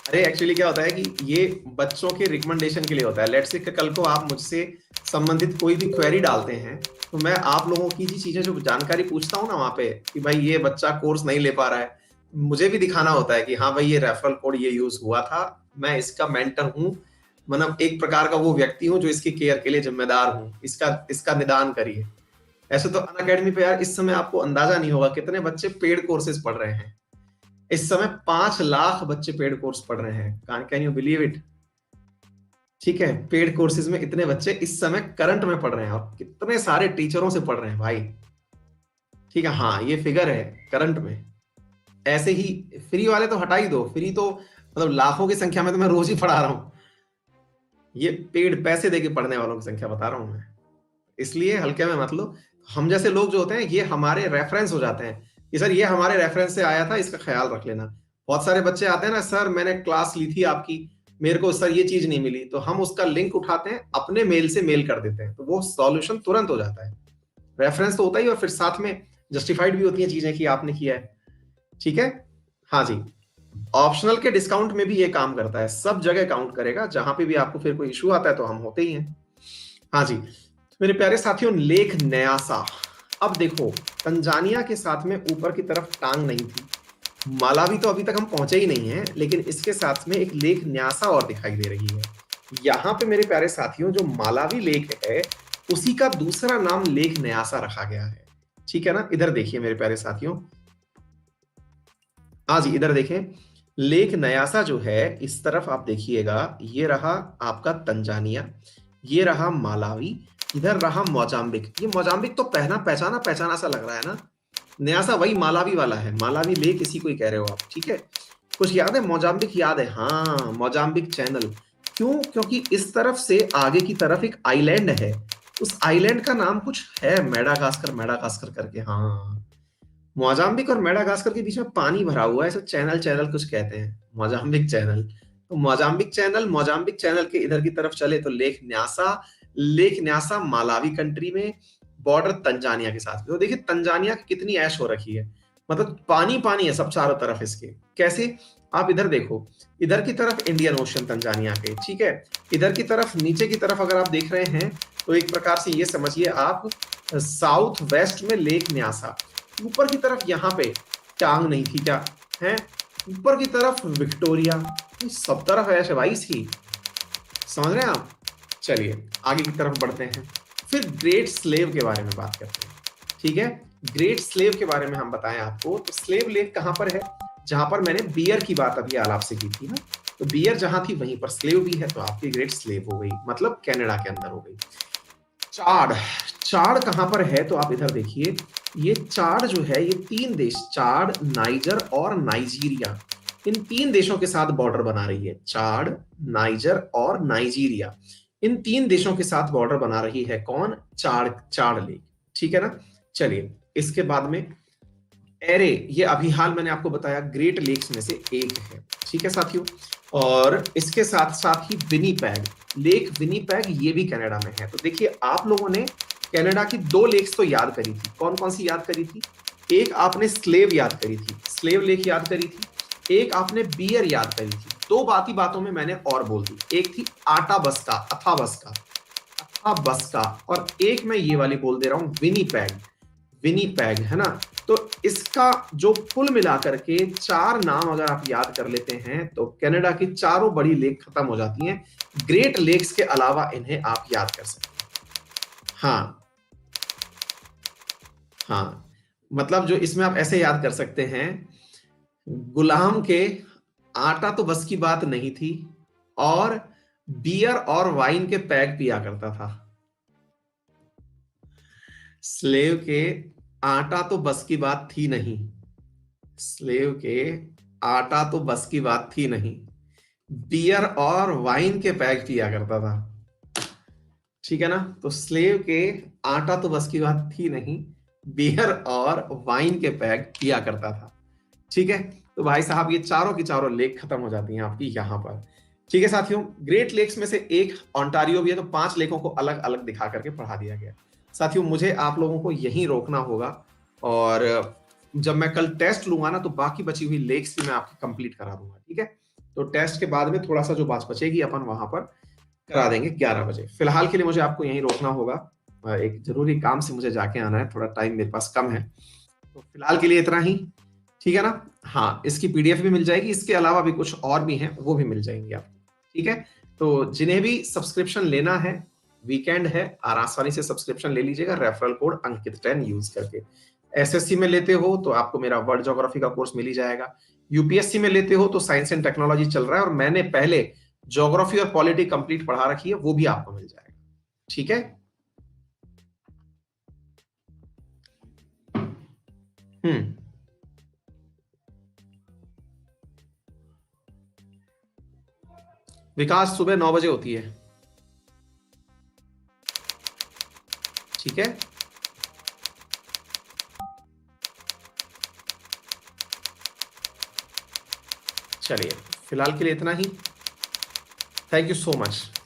अरे एक्चुअली क्या होता है कि ये बच्चों के रिकमेंडेशन के लिए होता है। लेट्स से कल को आप मुझसे संबंधित कोई भी क्वेरी डालते हैं तो मैं आप लोगों की जी चीजें जो जानकारी पूछता हूँ ना वहां पे कि भाई ये बच्चा कोर्स नहीं ले पा रहा है, मुझे भी दिखाना होता है कि हाँ भाई ये रेफरल कोड ये यूज हुआ था, मैं इसका मेंटर हूँ, मतलब एक प्रकार का वो व्यक्ति हूँ जो इसकी केयर के लिए जिम्मेदार हूँ, इसका निदान करिए। ऐसे तो अनअकैडमी पे यार इस समय आपको अंदाजा नहीं होगा कितने बच्चे पेड कोर्सेज पढ़ रहे हैं। इस समय 5 लाख बच्चे पेड कोर्स पढ़ रहे हैं। Can you believe it? ठीक है, पेड कोर्सेज में इतने बच्चे इस समय करंट में पढ़ रहे हैं और कितने सारे टीचरों से पढ़ रहे हैं भाई। ठीक है, हाँ ये फिगर है करंट में। ऐसे ही फ्री वाले तो हटा ही दो, फ्री तो मतलब लाखों की संख्या में तो मैं रोज ही पढ़ा रहा हूं। ये पेड पैसे देके पढ़ने वालों की संख्या बता रहा हूं मैं, इसलिए हल्के में मत लो। हम जैसे लोग जो होते हैं ये हमारे रेफरेंस हो जाते हैं कि सर ये हमारे रेफरेंस से आया था, इसका ख्याल रख लेना। बहुत सारे बच्चे आते हैं ना, सर मैंने क्लास ली थी आपकी, मेरे को सर ये चीज नहीं मिली, तो हम उसका लिंक उठाते हैं अपने मेल से मेल कर देते हैं, तो वो सॉल्यूशन तुरंत हो जाता है। रेफरेंस तो होता ही और फिर साथ में जस्टिफाइड भी होती है चीजें कि आपने किया है। ठीक है, हाँ जी। ऑप्शनल के डिस्काउंट में भी ये काम करता है, सब जगह काउंट करेगा, जहां पे भी आपको फिर कोई इशू आता है तो हम होते ही हैं। हाँ जी, मेरे प्यारे साथियों, लेक न्यासा। अब देखो तंजानिया के साथ में ऊपर की तरफ टांग नहीं थी, मालावी तो अभी तक हम पहुंचे ही नहीं है, लेकिन इसके साथ में एक लेक न्यासा और दिखाई दे रही है। यहां पे मेरे प्यारे साथियों जो मालावी लेक है उसी का दूसरा नाम लेक न्यासा रखा गया है। ठीक है ना, इधर देखिए मेरे प्यारे साथियों, हाँ जी इधर देखें, लेक न्यासा जो है इस तरफ आप देखिएगा, ये रहा आपका तंजानिया, ये रहा मालावी, इधर रहा मोजाम्बिक। ये मोजाम्बिक तो पहना पहचाना पहचाना सा लग रहा है ना, न्यासा वही मालावी वाला है, मालावी लेक इसी को ही कह रहे हो आप। ठीक है, कुछ याद है? मोजाम्बिक याद है? हाँ, मोजाम्बिक चैनल। क्यों? क्योंकि इस तरफ से आगे की तरफ एक आइलैंड है, उस आइलैंड का नाम कुछ है, मेडागास्कर मेडागास्कर करके। हाँ, मोजाम्बिक और मेडागास्कर के बीच में पानी भरा हुआ है, इसे चैनल चैनल कुछ कहते हैं, मोजाम्बिक चैनल। तो मोजाम्बिक चैनल के इधर की तरफ चले तो लेक न्यासा मालावी कंट्री में, बॉर्डर तंजानिया के साथ। तो देखिए तंजानिया की कितनी ऐश हो रखी है, मतलब पानी पानी है सब चारों तरफ इसके। कैसे? आप इधर देखो, इधर की तरफ इंडियन ओशन तंजानिया के, ठीक है, इधर की तरफ नीचे की तरफ अगर आप देख रहे हैं तो एक प्रकार से ये समझिए आप साउथ वेस्ट में लेक न्यासा, ऊपर की तरफ यहाँ पे टांग नहीं थी क्या है, ऊपर की तरफ विक्टोरिया, सब तरफ ऐसे भाई सी, समझ रहे हैं आप? चलिए आगे की तरफ बढ़ते हैं, फिर ग्रेट स्लेव के बारे में बात करते हैं। ठीक है, ग्रेट स्लेव के बारे में हम बताएं आपको, तो स्लेव लेक कहां पर है? जहां पर मैंने बियर की बात अभी आलाप से की थी ना, तो बियर जहां थी वहीं पर स्लेव भी है, तो आपकी ग्रेट स्लेव हो गई, मतलब कनाडा के अंदर हो गई। चाड, चाड कहां पर है? तो आप इधर देखिए, ये चाड जो है ये 3 देश, चाड, नाइजर और नाइजीरिया, इन 3 देशों के साथ बॉर्डर बना रही है। चाड, नाइजर और नाइजीरिया, इन 3 देशों के साथ बॉर्डर बना रही है कौन? चाड लेक। ठीक है ना, चलिए इसके बाद में एरे, ये अभी हाल मैंने आपको बताया ग्रेट लेक्स में से एक है। ठीक है साथियों, और इसके साथ साथ ही विनीपेग, लेक विनीपेग ये भी कनाडा में है। तो देखिए आप लोगों ने कनाडा की 2 लेक्स तो याद करी थी, कौन कौन सी याद करी थी? एक आपने स्लेव याद करी थी, स्लेव लेक याद करी थी, एक आपने बियर याद करी थी, 2 बातों में मैंने और बोल दी, एक थी आटा बस्का, अथा बस्का, और एक मैं ये वाली बोल दे रहा हूं विनीपेग, है ना। तो इसका जो कुल मिलाकर के 4 नाम अगर आप याद कर लेते हैं तो कनाडा की चारों बड़ी लेक खत्म हो जाती हैं, ग्रेट लेक्स के अलावा इन्हें आप याद कर सकते हैं। हाँ, मतलब जो इसमें आप ऐसे याद कर सकते हैं, गुलाम के आटा तो बस की बात नहीं थी और बियर और वाइन के पैग पिया करता था। स्लेव के आटा तो बस की बात थी नहीं, स्लेव के आटा तो बस की बात थी नहीं, बियर और वाइन के पैग पिया करता था। ठीक है ना, तो स्लेव के आटा तो बस की बात थी नहीं, बियर और वाइन के पैग पिया करता था। ठीक है, तो भाई साहब ये चारों की चारों लेक खत्म हो जाती हैं आपकी यहां पर। ठीक है साथियों, ग्रेट लेक्स में से एक ओंटारियो भी है, तो 5 लेकों को अलग अलग दिखा करके पढ़ा दिया गया। साथियों मुझे आप लोगों को यहीं रोकना होगा और जब मैं कल टेस्ट लूंगा ना, तो बाकी बची हुई लेक्स भी मैं आपकी कंप्लीट करा दूंगा, ठीक है। तो टेस्ट के बाद में थोड़ा सा जो बात बचेगी अपन वहां पर करा देंगे 11 बजे। फिलहाल के लिए मुझे आपको यहीं रोकना होगा, एक जरूरी काम से मुझे जाके आना है, थोड़ा टाइम मेरे पास कम है, तो फिलहाल के लिए इतना ही, ठीक है ना। हाँ, इसकी पीडीएफ भी मिल जाएगी, इसके अलावा भी कुछ और भी हैं वो भी मिल जाएंगे आपको, ठीक है। तो जिन्हें भी सब्सक्रिप्शन लेना है, वीकेंड है, आसानी से सब्सक्रिप्शन ले लीजिएगा रेफरल कोड अंकित10 यूज करके। एसएससी में लेते हो तो आपको मेरा वर्ल्ड ज्योग्राफी का कोर्स मिल ही जाएगा। यूपीएससी में लेते हो तो साइंस एंड टेक्नोलॉजी चल रहा है, और मैंने पहले ज्योग्राफी और पॉलिटी कंप्लीट पढ़ा रखी है, वो भी आपको मिल जाएगा, ठीक है। विकास सुबह 9 बजे होती है, ठीक है। चलिए, फिलहाल के लिए इतना ही। Thank you so much.